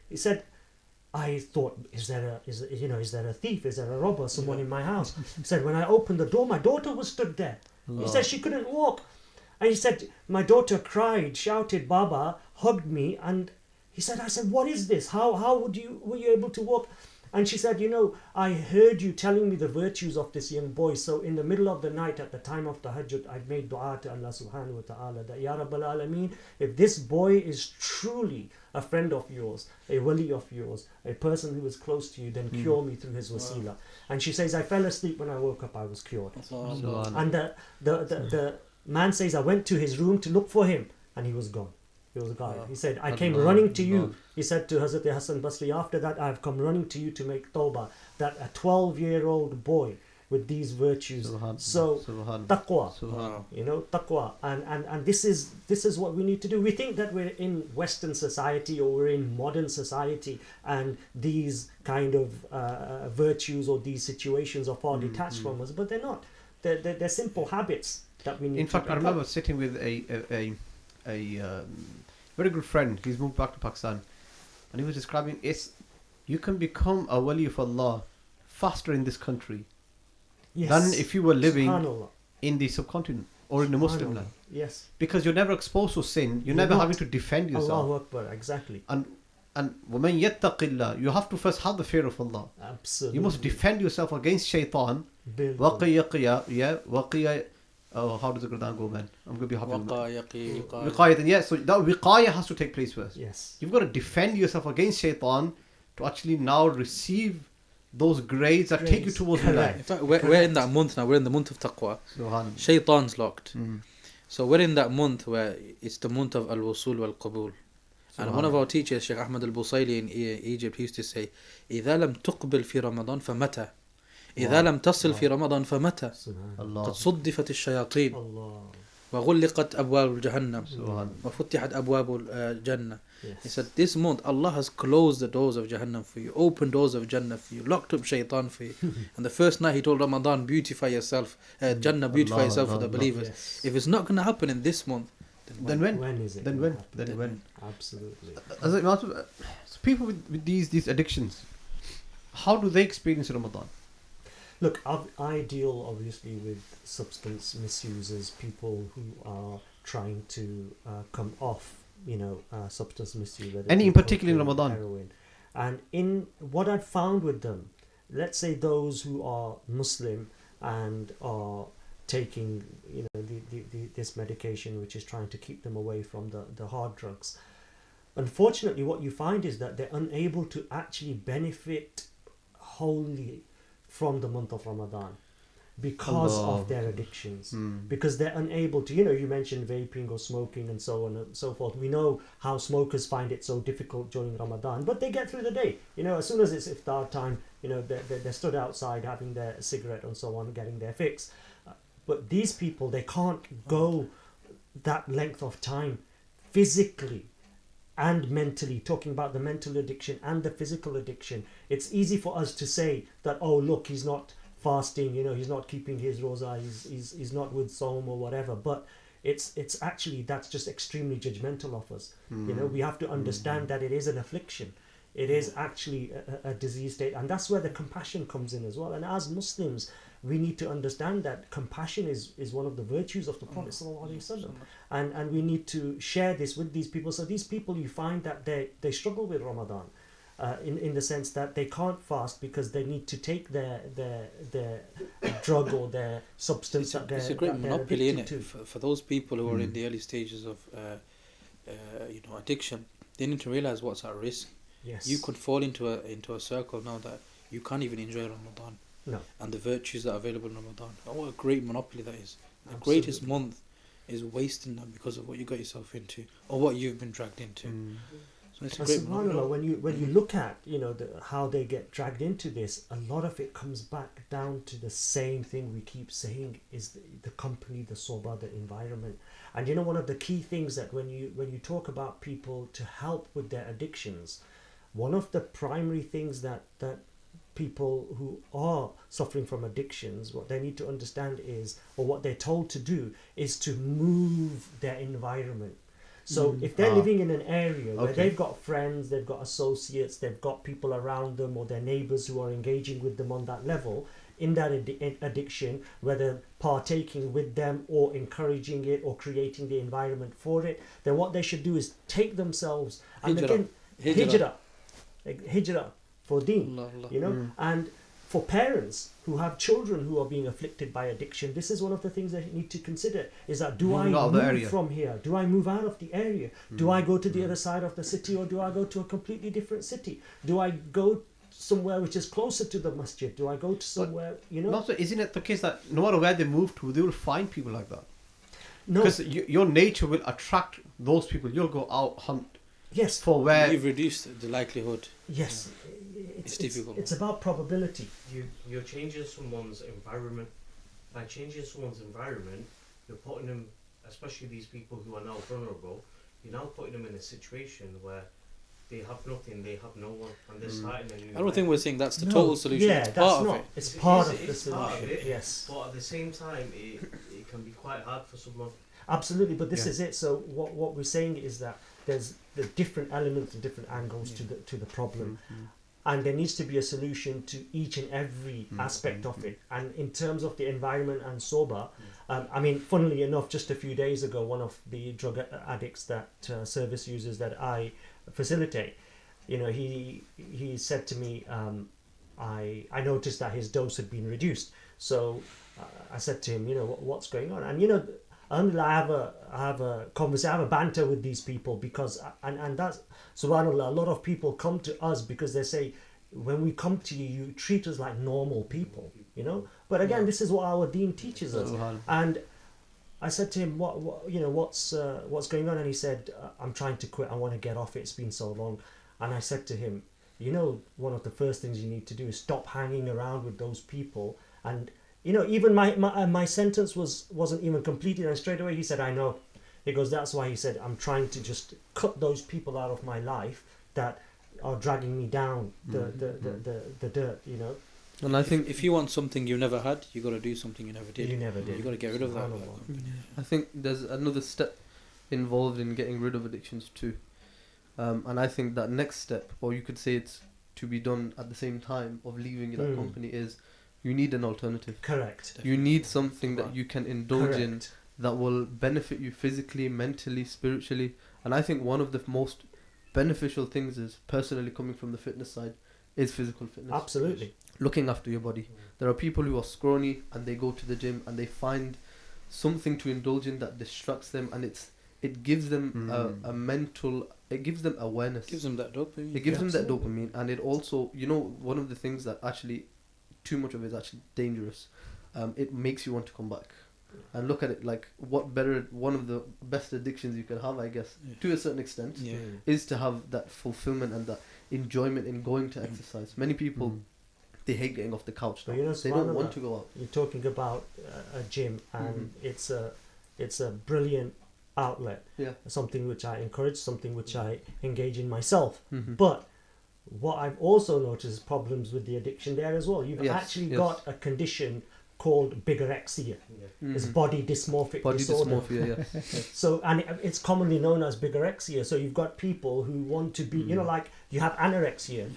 He said, I thought, is there a thief? Is there a robber? Someone in my house? He said, when I opened the door, my daughter was stood there. He said she couldn't walk. And he said, my daughter cried, shouted, Baba, hugged me. And he said, I said, what is this? How were you able to walk? And she said, I heard you telling me the virtues of this young boy. So in the middle of the night, at the time of tahajjud, I made dua to Allah subhanahu wa ta'ala that, Ya Rabbal Alameen, if this boy is truly a friend of yours, a wali of yours, a person who is close to you, then cure me through his wasila. Wow. And she says, I fell asleep. When I woke up, I was cured. And the man says, I went to his room to look for him, and he was gone. He was gone. He said, I came running to you. He said to Hazrat Hassan Basri, after that, I have come running to you to make tawbah. That a 12-year-old boy with these virtues. So, taqwa. Taqwa. And this is what we need to do. We think that we're in Western society or we're in modern society, and these kind of virtues or these situations are far detached from us, but they're not. They're simple habits that we need. In fact, I remember sitting with a very good friend. He's moved back to Pakistan, and he was describing you can become a wali of Allah faster in this country than if you were living in the subcontinent or in the Muslim land. Yes, because you're never exposed to sin. You're never having to defend yourself. Allahu Akbar, exactly. And وَمَنْ يَتَّقِ اللَّهِ, you have to first have the fear of Allah. Absolutely. You must defend yourself against shaitan. How does the Quran go, man? I'm going to be happy. Wiqayatan, yeah. So that wiqaya has to take place first. Yes. You've got to defend yourself against shaitan to actually now receive those grades that take you towards Allah. In fact, we're in that month now. We're in the month of Taqwa. Shaitan's locked. So we're in that month where it's the month of al-wusul wal-qabul. And one of our teachers, Sheikh Ahmad al-Busayli in Egypt, he used to say, إِذَا لَمْ تُقْبِلْ فِي رَمَضَانَ فَمَتَى إذا لم تصل في رمضان فمتى قد صدفت الشياطين وغلقت أبواب جهنم وفتحت أبواب الجنة. He said, this month Allah has closed the doors of Jahannam for you, opened doors of Jannah for you, locked up shaitan for you. And the first night he told Ramadan, beautify yourself, Jannah, beautify yourself for the believers. Yes. If it's not going to happen in this month, then when? When is it? Then when? Absolutely. So people with these addictions, how do they experience Ramadan? Look, I deal obviously with substance misusers, people who are trying to come off, substance misuse. Any in particular in Ramadan? Heroin. And in what I've found with them, let's say those who are Muslim and are taking, this medication which is trying to keep them away from the hard drugs. Unfortunately, what you find is that they're unable to actually benefit wholly from the month of Ramadan because of their addictions, because they're unable to, you mentioned vaping or smoking and so on and so forth. We know how smokers find it so difficult during Ramadan, but they get through the day. As soon as it's iftar time, they're stood outside having their cigarette and so on, getting their fix. But these people, they can't go that length of time physically and mentally, talking about the mental addiction and the physical addiction. It's easy for us to say that, oh look, he's not fasting, he's not keeping his roza, he's not with Saum or whatever, but it's actually, that's just extremely judgmental of us. We have to understand that it is an affliction. It is actually a disease state, and that's where the compassion comes in as well. And as Muslims, we need to understand that compassion is one of the virtues of the Prophet ﷺ. And we need to share this with these people. So these people, you find that they struggle with Ramadan in the sense that they can't fast because they need to take their drug or their substance. It's a great monopoly in it for those people who are in the early stages of addiction. They need to realize what's at risk. Yes. You could fall into a circle now that you can't even enjoy Ramadan. No. And the virtues that are available in Ramadan. Oh, what a great monopoly that is. The greatest month is wasting that because of what you got yourself into or what you've been dragged into. So It's a And great subhanAllah, when you look at how they get dragged into this, a lot of it comes back down to the same thing we keep saying is the company, the soba, the environment. And one of the key things that when you talk about people to help with their addictions, one of the primary things that people who are suffering from addictions, what they need to understand is, or what they're told to do, is to move their environment. So if they're living in an area where they've got friends, they've got associates, they've got people around them or their neighbours who are engaging with them on that level, in that addiction, whether partaking with them or encouraging it or creating the environment for it, then what they should do is take themselves and again hijrah for deen, and for parents who have children who are being afflicted by addiction, this is one of the things they need to consider, is that do I move from here? Do I move out of the area? Do I go to the other side of the city, or do I go to a completely different city? Do I go somewhere which is closer to the masjid? Do I go to somewhere, Also, isn't it the case that no matter where they move to, they will find people like that? No. Because your nature will attract those people. You'll go out, hunt. Yes. For where... You've reduced the likelihood. Yes. It's difficult. It's about probability. You're changing someone's environment. By changing someone's environment, you're putting them, especially these people who are now vulnerable, you're now putting them in a situation where they have nothing, they have no one, and they're starting a new I don't life. think we're saying that's the total solution. Yeah, it's that's part not. of it. It's part of the It's solution. part of it, yes. But at the same time, it can be quite hard for someone. Absolutely, but this is it. So what we're saying is that there's the different elements and different angles to the problem, and there needs to be a solution to each and every aspect of it. And in terms of the environment and sober, I mean, funnily enough, just a few days ago, one of the drug addicts that service users that I facilitate, he said to me, I noticed that his dose had been reduced. So I said to him, what's going on? And I have a conversation, I have a banter with these people because, and that's, subhanAllah, a lot of people come to us because they say, when we come to you, you treat us like normal people, But again, this is what our deen teaches us. And I said to him, what's going on? And he said, I'm trying to quit. I want to get off it. It's been so long. And I said to him, one of the first things you need to do is stop hanging around with those people. And even my sentence wasn't even completed, and straight away he said, I know. He goes, that's why, he said, I'm trying to just cut those people out of my life that are dragging me down the dirt, And I think if you want something you never had, you got to do something you never did. You never did. You got to get rid of that. I think there's another step involved in getting rid of addictions too, and I think that next step, or you could say it's to be done at the same time of leaving that company, is you need an alternative. Correct. You need something that you can indulge in that will benefit you physically, mentally, spiritually. And I think one of the most beneficial things is, personally coming from the fitness side, is physical fitness. Absolutely. Looking after your body. There are people who are scrawny and they go to the gym and they find something to indulge in that distracts them, and it gives them a mental, it gives them awareness. It gives them that dopamine. It gives them that dopamine, and it also, one of the things that actually, too much of it is actually dangerous. It makes you want to come back. And look at it like, one of the best addictions you can have, I guess, to a certain extent, is to have that fulfillment and that enjoyment in going to exercise. Many people, they hate getting off the couch now. They don't want to go out. You're talking about a gym, and it's a brilliant outlet. Something which I encourage, something which I engage in myself. But what I've also noticed is problems with the addiction there as well. You've actually got a condition called bigorexia. It's body dysmorphic disorder. So, and it's commonly known as bigorexia. So you've got people who want to be, like you have anorexia,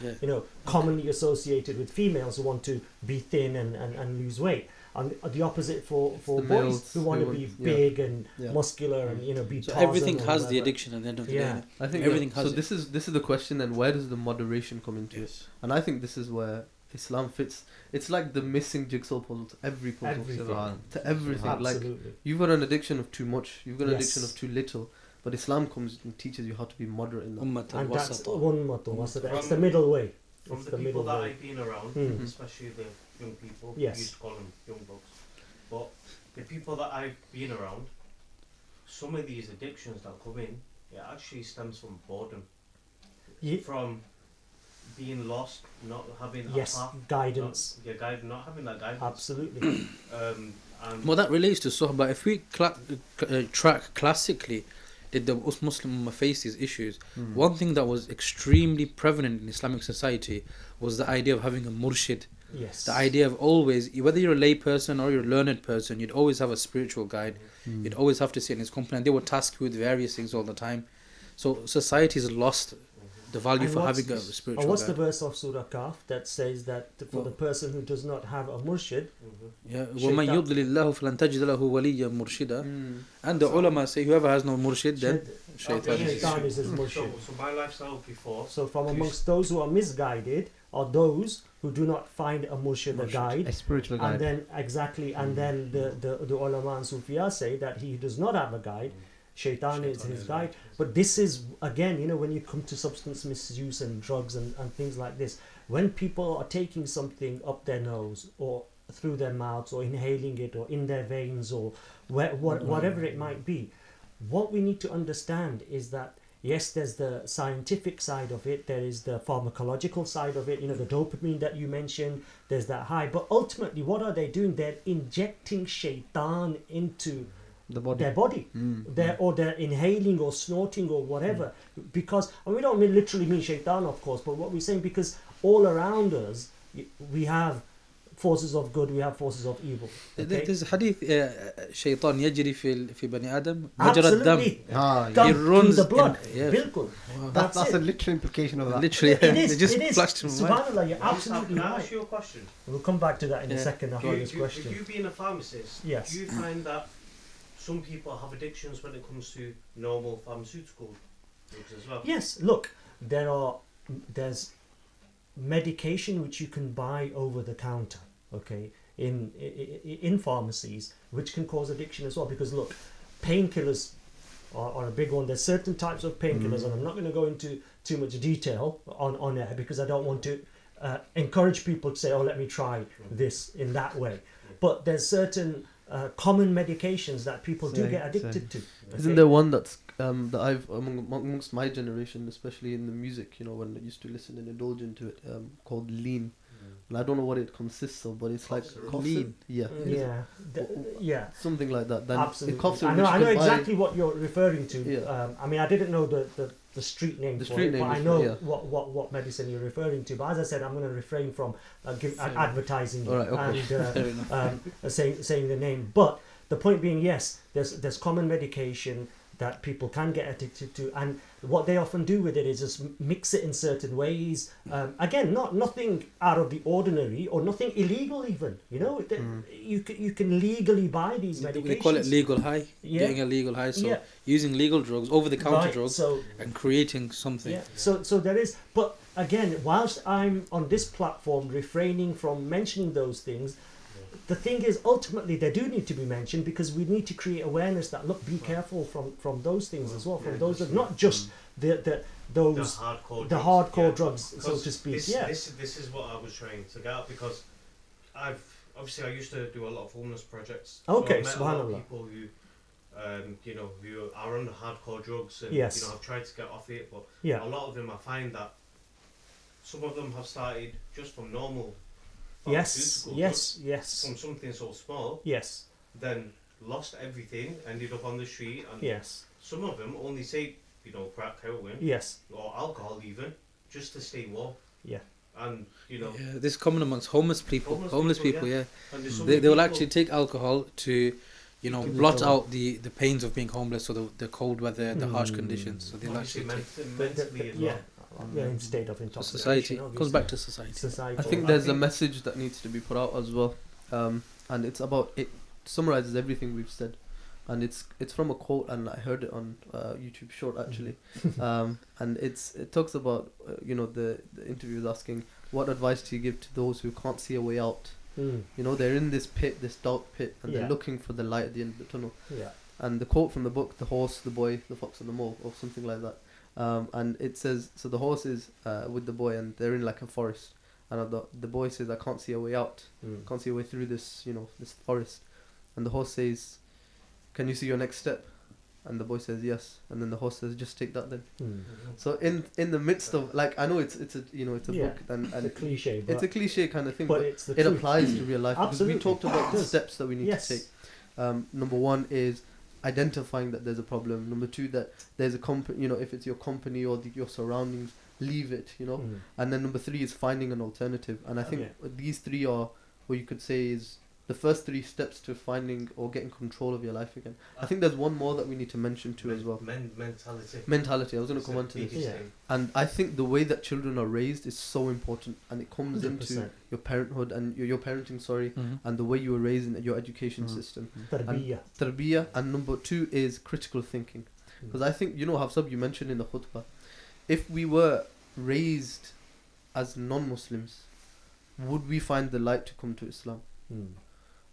commonly associated with females who want to be thin and lose weight. And the opposite for boys who want to be big and muscular and be. So everything has the addiction at the end of the day. I think everything has. So this is the question. Then where does the moderation come into it? And I think this is where Islam fits. It's like the missing jigsaw puzzle to every puzzle. To everything. Absolutely. Like, you've got an addiction of too much. You've got an addiction of too little. But Islam comes and teaches you how to be moderate in that. And that's it's the middle way. From the people that I've been around, especially the young people, we used to call them young bucks. But the people that I've been around, some of these addictions that come in, it actually stems from boredom. from being lost, not having a Yes, path, guidance. not having that guidance. Absolutely. And Well, that relates to Suhbah. If we track classically, did the Muslim Ummah face these issues? One thing that was extremely prevalent in Islamic society was the idea of having a Murshid. Yes. The idea of always, whether you're a lay person or you're a learned person, you'd always have a spiritual guide. You'd always have to sit in his company. And they were tasked with various things all the time. So society's lost the value And for what's- having a spiritual And what's the guide. verse of Surah Kahf that says that for the person who does not have a murshid, Yeah, وَمَنْ يُضْلِلِ اللَّهُ فَلَنْ تَجِدَ لَهُ وَلِيًّا مُرْشِدًا. And the ulama say whoever has no murshid, then shaitan is his shaitan is his murshid. so my lifestyle before. So from amongst those who are misguided are those who do not find a murshid, a guide. A spiritual And guide. then and then the ulama and Sufiya say that he does not have a guide. Shaitan is his guide. But this is, again, when you come to substance misuse and drugs and things like this, when people are taking something up their nose or through their mouths or inhaling it or in their veins or whatever it might be, what we need to understand is that, yes, there's the scientific side of it, there is the pharmacological side of it, the dopamine that you mentioned, there's that high. But ultimately, what are they doing? They're injecting shaitan into their body. Or they're inhaling or snorting or whatever. Because, and we don't literally mean shaitan, of course, but what we're saying, because all around us, we have forces of good, we have forces of evil. Okay? There's a hadith, shaitan yajri fi bani Adam, majra ad-dam. Dam He runs through the blood. in- yeah. Bilkul. That's it. a literal implication of that. Literally, It is. it just it is. flashed in my mind. Subhanallah, you're absolutely Can I right. ask you a question? We'll come back to that in a Yeah. second after this If question. you being a pharmacist, Yes. do you find that some people have addictions when it comes to normal pharmaceutical drugs as well? Yes, look, there's medication which you can buy over the counter, okay, in pharmacies, which can cause addiction as well. Because look, painkillers are a big one. There's certain types of painkillers, and I'm not going to go into too much detail on air because I don't want to encourage people to say, oh, let me try this in that way. But there's certain common medications that people do get addicted to. Isn't there one that's that I've amongst my generation, especially in the music, when I used to listen and indulge into it, called lean. And I don't know what it consists of, but it's like Lean. Yeah. Yeah. Something like that. Then Absolutely. cough I syrup, know which you can buy- exactly what you're referring to. Yeah. I mean, I didn't know the street name The for street it, name but I is- know yeah. what medicine you're referring to. But as I said, I'm going to refrain from advertising All right, okay. and saying the name. But the point being, yes, there's common medication that people can get addicted to, and what they often do with it is just mix it in certain ways. Again, nothing out of the ordinary or nothing illegal even. You can legally buy these medications. They call it legal high. Yeah. Getting a legal high. So Yeah. using legal drugs, over-the-counter Right, drugs, so and creating something. yeah, so there is. But again, whilst I'm on this platform refraining from mentioning those things, the thing is, ultimately, they do need to be mentioned because we need to create awareness that, look, be careful from those things as well, from those, not just those the hardcore drugs, so to speak. This is what I was trying to get at, because I used to do a lot of homeless projects. Okay, so I met a lot of subhanallah. people who are on hardcore drugs and Yes. have tried to get off it, but Yeah. a lot of them, I find that some of them have started just from normal Yes. pharmaceutical Yes. drugs, Yes. from something so small, Yes. then lost everything, ended up on the street, and Yes. some of them only take crack, heroin, Yes. or alcohol even, just to stay warm. Yeah. And Yeah, this is common amongst homeless people. Homeless people, yeah. And there's so They many will people- actually take alcohol to, blot out the pains of being homeless, or the cold weather, the harsh conditions. So they'll obviously actually take mentally as yeah. well. Yeah, in state of intoxication. society. obviously. Comes back to society. Society. I think there's a message that needs to be put out as well, and it's about it summarizes everything we've said, and it's from a quote, and I heard it on YouTube Short actually, and it talks about the interview is asking, what advice do you give to those who can't see a way out? They're in this pit, this dark pit, and Yeah. they're looking for the light at the end of the tunnel. Yeah. And the quote from the book, the horse, the boy, the fox and the mole, or something like that. And it says, so the horse is with the boy, and they're in like a forest, and the boy says, I can't see a way out, can't see a way through this, this forest. And the horse says, can you see your next step? And the boy says yes, and then the horse says, just take that then. Mm. So in the midst of, like, I know it's a it's a Yeah, book and It's a it, cliche, it's a cliche kind of thing, but it's the it truth. applies to real life because we Absolutely. talked about the It does. steps that we need Yes. to take. Number one is identifying that there's a problem. Number two, that there's a company, if it's your company or your surroundings, leave it, Mm. And then number three is finding an alternative. And I think Yeah. these three are what you could say is the first three steps to finding or getting control of your life again. I think there's one more that we need to mention too as well. Mentality. Mentality. I was going to It's come the on to this. biggest Yeah. thing. And I think the way that children are raised is so important, and it comes into 100%. your parenthood and your parenting, Mhm. and the way you were raised in your education Mm. system. Tarbiyah. Tarbiyah, and number two is critical thinking. Because I think, Hafsab, you mentioned in the khutbah, if we were raised as non-Muslims, would we find the light to come to Islam? Mm.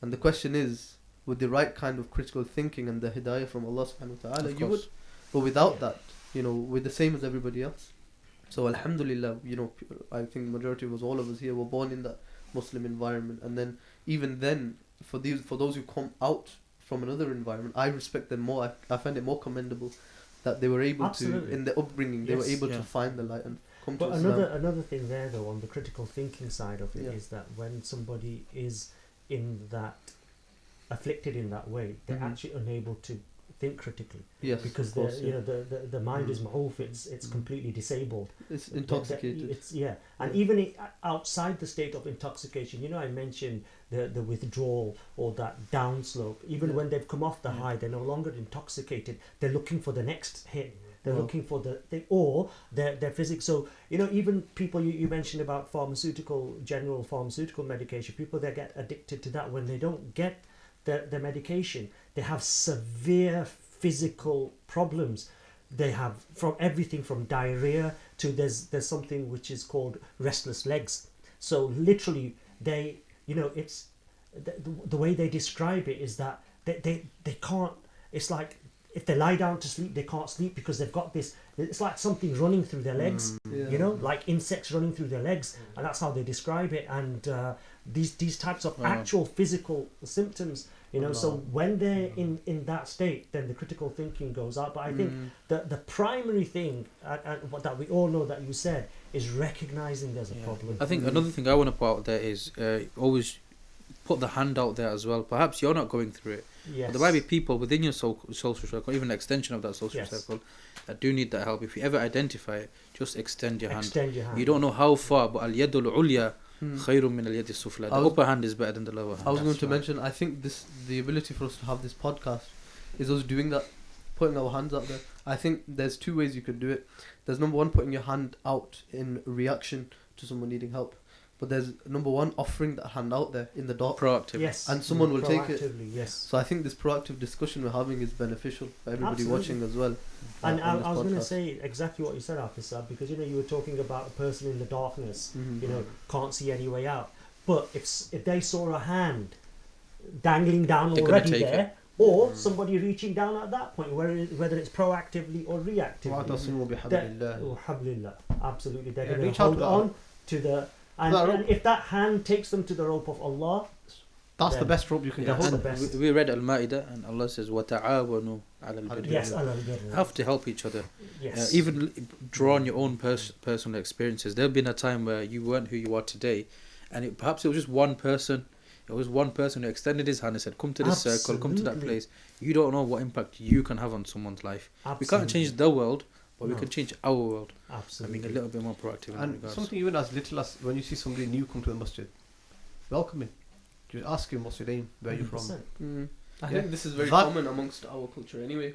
And the question is, with the right kind of critical thinking and the hidayah from Allah subhanahu wa ta'ala, Of you would. course. But without that, we're the same as everybody else. So alhamdulillah, I think majority of us, all of us here, were born in that Muslim environment. And then, even then, for those who come out from another environment, I respect them more. I find it more commendable that they were able Absolutely. to, in their upbringing, they were Yes. able Yeah. to find the light and come But to Islam. another thing there, though, on the critical thinking side of it, is Yeah. that when somebody is afflicted in that way, they're Mhm. actually unable to think critically Yes, because of course, the mind is Mm. ma'oof, it's completely disabled. it's intoxicated. And even outside the state of intoxication, I mentioned the withdrawal or that downslope. Even Yeah. when they've come off the Yeah. high, they're no longer intoxicated. They're looking for the next hit. They're Wow. looking for the thing, or their physics. So even people you mentioned about general pharmaceutical medication, people that get addicted to that, when they don't get the medication, they have severe physical problems. They have from everything from diarrhea to there's something which is called restless legs. So literally it's the way they describe it is that they can't. It's like if they lie down to sleep, they can't sleep because they've got this. It's like something running through their legs. Yeah. Like insects running through their legs, and that's how they describe it. And these types of Wow. actual physical symptoms, So Allah. when they're in that state, then the critical thinking goes out. But I think the primary thing, and what that we all know that you said, is recognizing there's a Yeah. problem. I think another thing I want to put out there is always put the hand out there as well. Perhaps you're not going through it. Yes. But there might be people within your social circle, even an extension of that social Yes. circle, that do need that help. If you ever identify it, just extend your hand. Extend your hand. You don't know how far, but al-yadul ulya Hmm. khayrun min al-yadi sufla. The I was- upper hand is better than the lower hand. I was going That's to right. mention, I think the ability for us to have this podcast is us doing that, putting our hands out there. I think there's two ways you could do it. There's number one, putting your hand out in reaction to someone needing help. But there's number one, offering that hand out there in the dark. Proactive. Yes. And someone will take it. Proactively, yes. So I think this proactive discussion we're having is beneficial for everybody Absolutely. watching as well. And on I this was going to podcast. say exactly what you said, Hafiz, because you were talking about a person in the darkness, Mhm. can't see any way out. But if they saw a hand dangling down They're gonna already take there, or somebody reaching down at that point, whether it's proactively or reactively, وَاعْتَصِمُوا that, بِحَبْلِ اللَّهِ. oh, hablillah, absolutely, they're Yeah, going reach to out hold to on to the and, That rope. and if that hand takes them to the rope of Allah, That's the Then- best rope you can Yeah, get hold that's of. the best. we read Al-Ma'idah and Allah says وَتَعَاوَنُوا عَلَى الْبِرِّ yes, وَالتَّقْوَى. Allah Have to help each other. yes, Even draw on your own personal experiences. There'll been a time where you weren't who you are today, and perhaps it was just one person. It was one person who extended his hand and said, "Come to this circle, come to that Absolutely. place." You don't know what impact you can have on someone's life. We can't change the world, but we No. can change our world. absolutely. I mean, a little bit more proactive in that And regards. something even as little as when you see somebody new come to the masjid, welcome him. Just ask him what's your name, where you from. 100%. I Yeah. think this is very That- common amongst our culture anyway.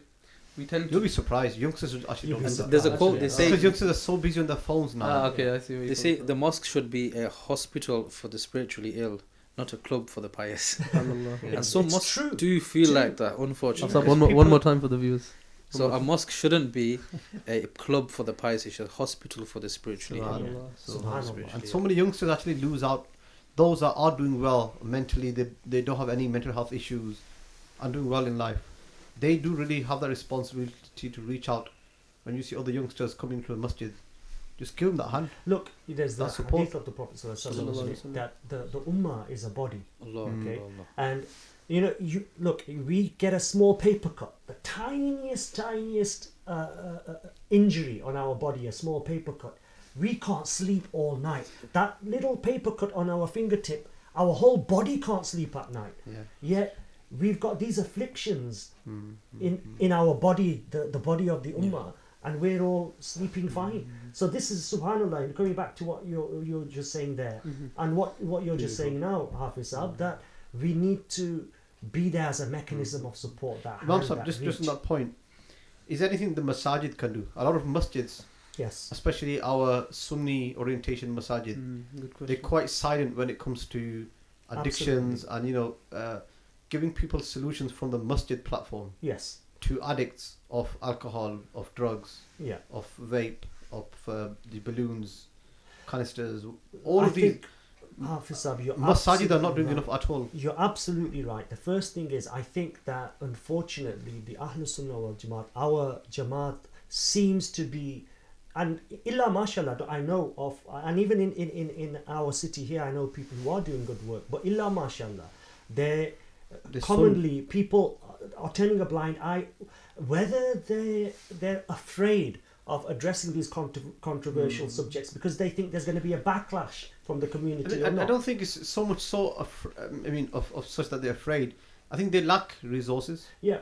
We tend You'll to... be surprised. Youngsters actually You'll don't be do that. There's a quote Actually, they yeah. say. Because youngsters are so busy on their phones now. okay, I see what They you're say coming the mosque should be a hospital for the spiritually ill, not a club for the pious. from. Yeah. And some It's mosques true. do feel True. like that, unfortunately. One Because more people- time for the viewers. So a mosque shouldn't be a club for the pious; it's a hospital for the spiritually ill. Subhanallah. Subhanallah. Spiritually And ill. so many youngsters actually lose out. Those that are doing well mentally, they don't have any mental health issues, and doing well in life. They do really have the responsibility to reach out. When you see other youngsters coming to the masjid, just give them that hand. Look, there's the That's support. hadith of the Prophet Sallallahu alaihi wasallam. that the ummah is a body, Allah, Mm. Okay. Allah, Allah. and You know, look, we get a small paper cut, the tiniest injury on our body, a small paper cut. We can't sleep all night. That little paper cut on our fingertip, our whole body can't sleep at night. Yeah. Yet we've got these afflictions in our body, the body of the ummah, and we're all sleeping fine. So this is subhanallah. And coming back to what you're just saying there, and what you're just saying now, Hafiz Saab, that we need to be there as a mechanism of support. That Imam Saab, just on that point, is there anything the masajid can do? A lot of masjids, yes, especially our Sunni orientation masajid, Good question. they're quite silent when it comes to addictions and giving people solutions from the masjid platform yes, to addicts of alcohol, of drugs, yeah. of vape, of the balloons, canisters, all of these. Hafiz Saab, you're Masajid are not doing absolutely enough at all. You're absolutely right. The first thing is, I think that unfortunately the Ahlus Sunnah wal Jamaat, our Jamaat seems to be, and illa mashallah, I know of, and even in our city here, I know people who are doing good work, but illa mashallah, they're commonly people are turning a blind eye, whether they're afraid of addressing these controversial subjects because they think there's going to be a backlash from the community. I don't think it's so much so of such that they're afraid. I think they lack resources. Yeah.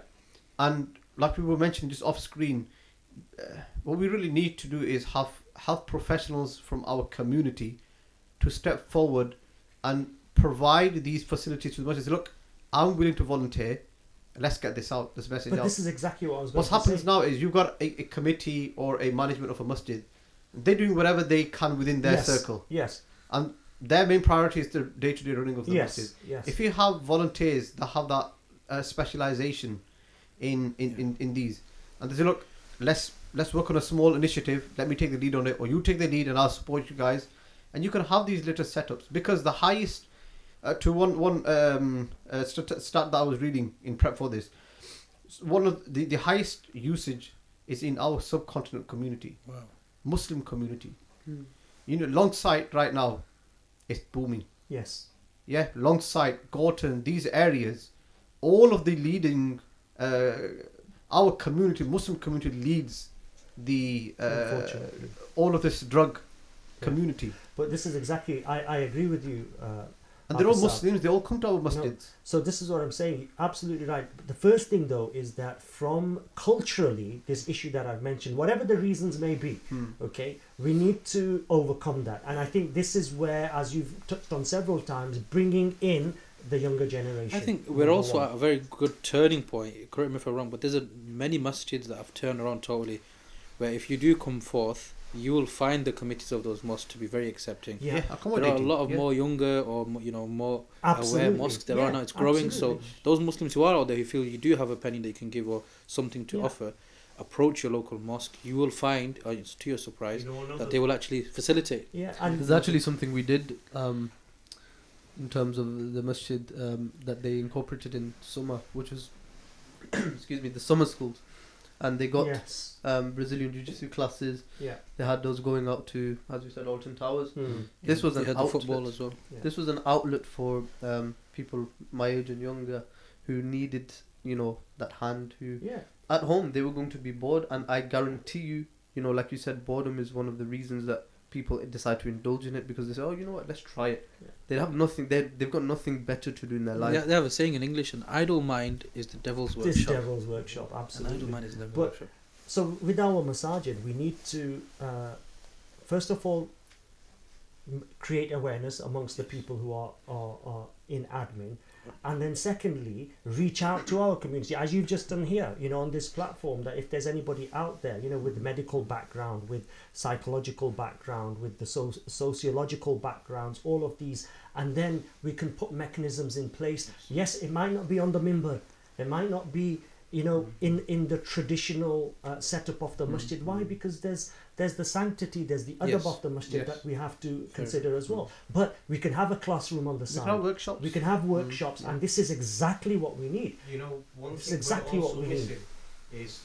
And like we were mentioning just off screen, what we really need to do is have health professionals from our community to step forward and provide these facilities to the masjid. Look, I'm willing to volunteer. Let's get this out, this message out. But this is exactly what I was going What to say. happens now is you've got a committee or a management of a masjid. They're doing whatever they can within their circle. Yes. And their main priority is the day-to-day running of the masjid. Yes. If you have volunteers that have that specialization in these, and they say, look, let's work on a small initiative. Let me take the lead on it, or you take the lead, and I'll support you guys. And you can have these little setups because the highest to one stat that I was reading in prep for this, one of the highest usage is in our subcontinent community, Muslim community. Longsight right now is booming. Yes. Yeah, Longsight, Gorton, these areas, all of the leading, our community, Muslim community leads the all of this drug community. But this is exactly, I agree with you. And they're all Hafiz Saab. Muslims, they all come to our masjids. So this is what I'm saying, absolutely right. The first thing though is that from culturally, this issue that I've mentioned, whatever the reasons may be, okay, we need to overcome that. And I think this is where, as you've touched on several times, bringing in the younger generation. I think we're also at a very good turning point, correct me if I'm wrong, but there's many masjids that have turned around totally, where if you do come forth, you will find the committees of those mosques to be very accepting. Yeah. There are a lot of more younger or more aware mosques there are now. It's growing. So those Muslims who are out there who feel you do have a penny that you can give or something to offer, approach your local mosque. You will find, to your surprise, that they will actually facilitate. Yeah, and there's actually something we did in terms of the masjid that they incorporated in summer, which was the summer schools. And they got Brazilian Jiu-Jitsu classes. Yeah, they had those going out to, as we said, Alton Towers. This was an outlet. Football as well. Yeah. This was an outlet for people my age and younger who needed, that hand. Who at home they were going to be bored, and I guarantee you, like you said, boredom is one of the reasons that people decide to indulge in it because they say, oh, you know what, let's try it. Yeah. They have nothing. They've got nothing better to do in their life. They have a saying in English: "An idle mind is the devil's workshop." This devil's workshop, absolutely. An idle mind is the devil's workshop. So with our masajid, we need to first of all create awareness amongst the people who are in admin, and then secondly reach out to our community as you've just done here, on this platform, that if there's anybody out there, with medical background, with psychological background, with the sociological backgrounds, all of these, and then we can put mechanisms in place. Yes, it might not be on the minbar, it might not be in the traditional setup of the masjid. Why? Because there's the sanctity, there's the adab of the masjid that we have to consider as well. But we can have a classroom on the side. We can have workshops, and this is exactly what we need. One thing exactly what we need is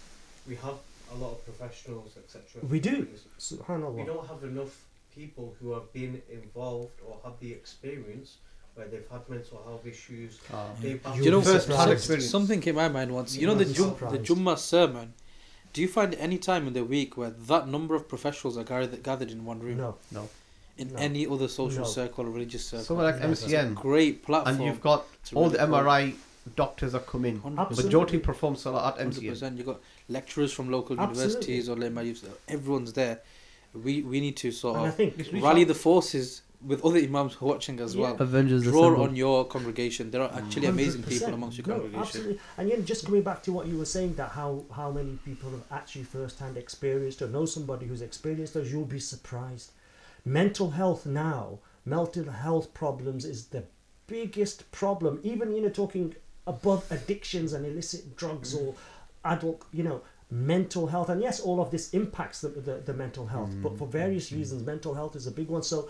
we have a lot of professionals, etc. We do. Subhanallah. We don't have enough people who have been involved or have the experience where they've had mental health issues. Do you know, First-hand experience. something came to my mind once. You know You'll the be surprised. Jummah sermon. Do you find any time in the week where that number of professionals are gathered in one room? No. In No. any other social No. circle or religious circle? Somewhere like No, MCN, Great platform. and you've got to all really the grow. MRI doctors are coming. 100%. Majority perform salah at MCN. 100%. You've got lecturers from local Absolutely. universities or everyone's there. We need to sort And I of think rally the forces with other imams who are watching as Yeah. well. Avengers Draw assemble. on your congregation. There are actually amazing 100%. people amongst your No, congregation. absolutely. And yet, just coming back to what you were saying, that how many people have actually first-hand experienced or know somebody who's experienced those, you'll be surprised. Mental health now, mental health problems is the biggest problem. Even talking above addictions and illicit drugs or adult, mental health. And yes, all of this impacts the mental health, but for various reasons, mental health is a big one. So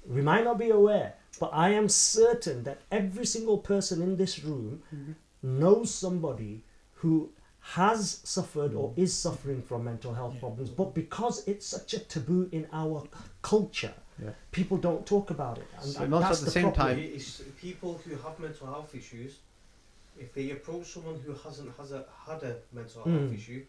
we might not be aware, but I am certain that every single person in this room knows somebody who has suffered or is suffering from mental health problems, but because it's such a taboo in our culture, people don't talk about it. And So not that's at the the same problem. time- It's people who have mental health issues. If they approach someone who hasn't had a mental health issue,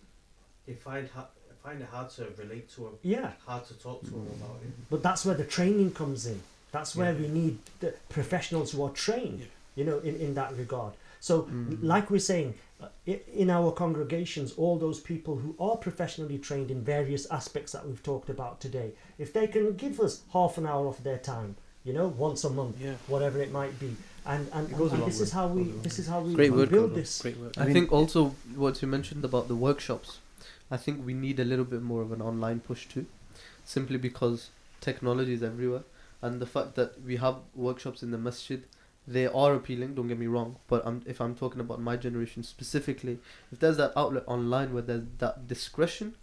they find it hard to relate to them, Yeah, hard to talk to them about it. but that's where the training comes in. That's where we need the professionals who are trained, in that regard. So, like we're saying, in our congregations, all those people who are professionally trained in various aspects that we've talked about today, if they can give us half an hour of their time, once a month, whatever it might be, and goes a long this is how we Great word, build Gordon. this. Great word. I think also what you mentioned about the workshops, I think we need a little bit more of an online push too, simply because technology is everywhere, and the fact that we have workshops in the masjid, they are appealing, don't get me wrong, but if I'm talking about my generation specifically, if there's that outlet online where there's that discretion,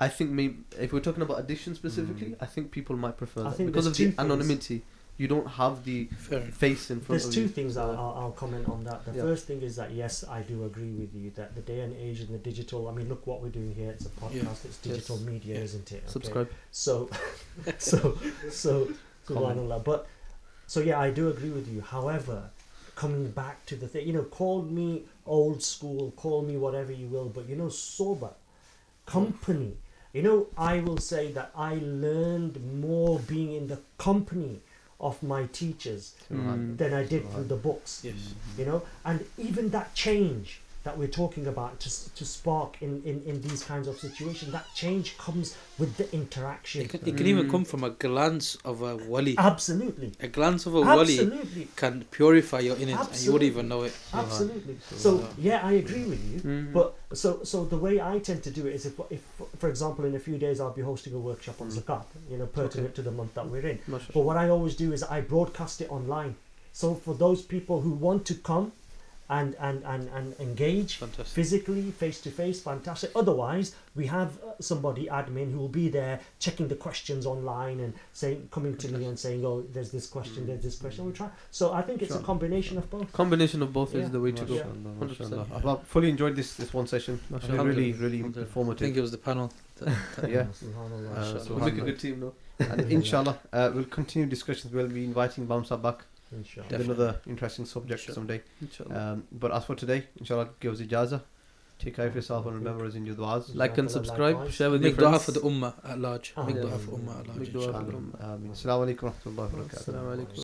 I think maybe if we're talking about addiction specifically, I think people might prefer I that think because of there's the two things. anonymity. You don't have the Fair enough. face in front There's of two you. things I'll comment on that. The Yeah. first thing is that yes, I do agree with you that the day and age and the digital. I mean, look what we're doing here. It's a podcast. It's digital media, isn't it? Okay. Subscribe. So, subhanallah. But so yeah, I do agree with you. However, coming back to the thing, call me old school, call me whatever you will, but sober company. I will say that I learned more being in the company of my teachers than I did through the books. Yes. And even that change that we're talking about to spark in these kinds of situations, that change comes with the interaction. It can even come from a glance of a wali. Absolutely. A glance of a wali Absolutely. can purify your innards and you wouldn't even know it. Absolutely. So yeah, I agree with you. But so the way I tend to do it is if for example in a few days I'll be hosting a workshop on zakat, pertinent to the month that we're in. But what I always do is I broadcast it online. So for those people who want to come and engage Fantastic. physically, face to face, fantastic. Otherwise, we have somebody admin who will be there checking the questions online and coming to me and saying, "Oh, there's this question, there's this question." We try. So I think it's a combination of both. Combination of both Yeah. is the way to go. Mashallah, 100%. mashallah. I've fully enjoyed this one session. Mashallah. Really I informative. think it was the panel. Yeah. Subhanallah. So We'll make a good team now. And inshallah, we'll continue discussions. We'll be inviting Bamsa back Inshallah. with another interesting subject someday. Inshallah. But as for today, inshallah, give us ijaza. Take care of yourself and remember us in your du'as. Like and subscribe, share with Make your dua friends. for the ummah at large. Make Yeah. dua for ummah at large. Make dua for inshallah. the ummah. Assalamu alaikum wa rahmatullahi wa barakatuh. Assalamu alaikum.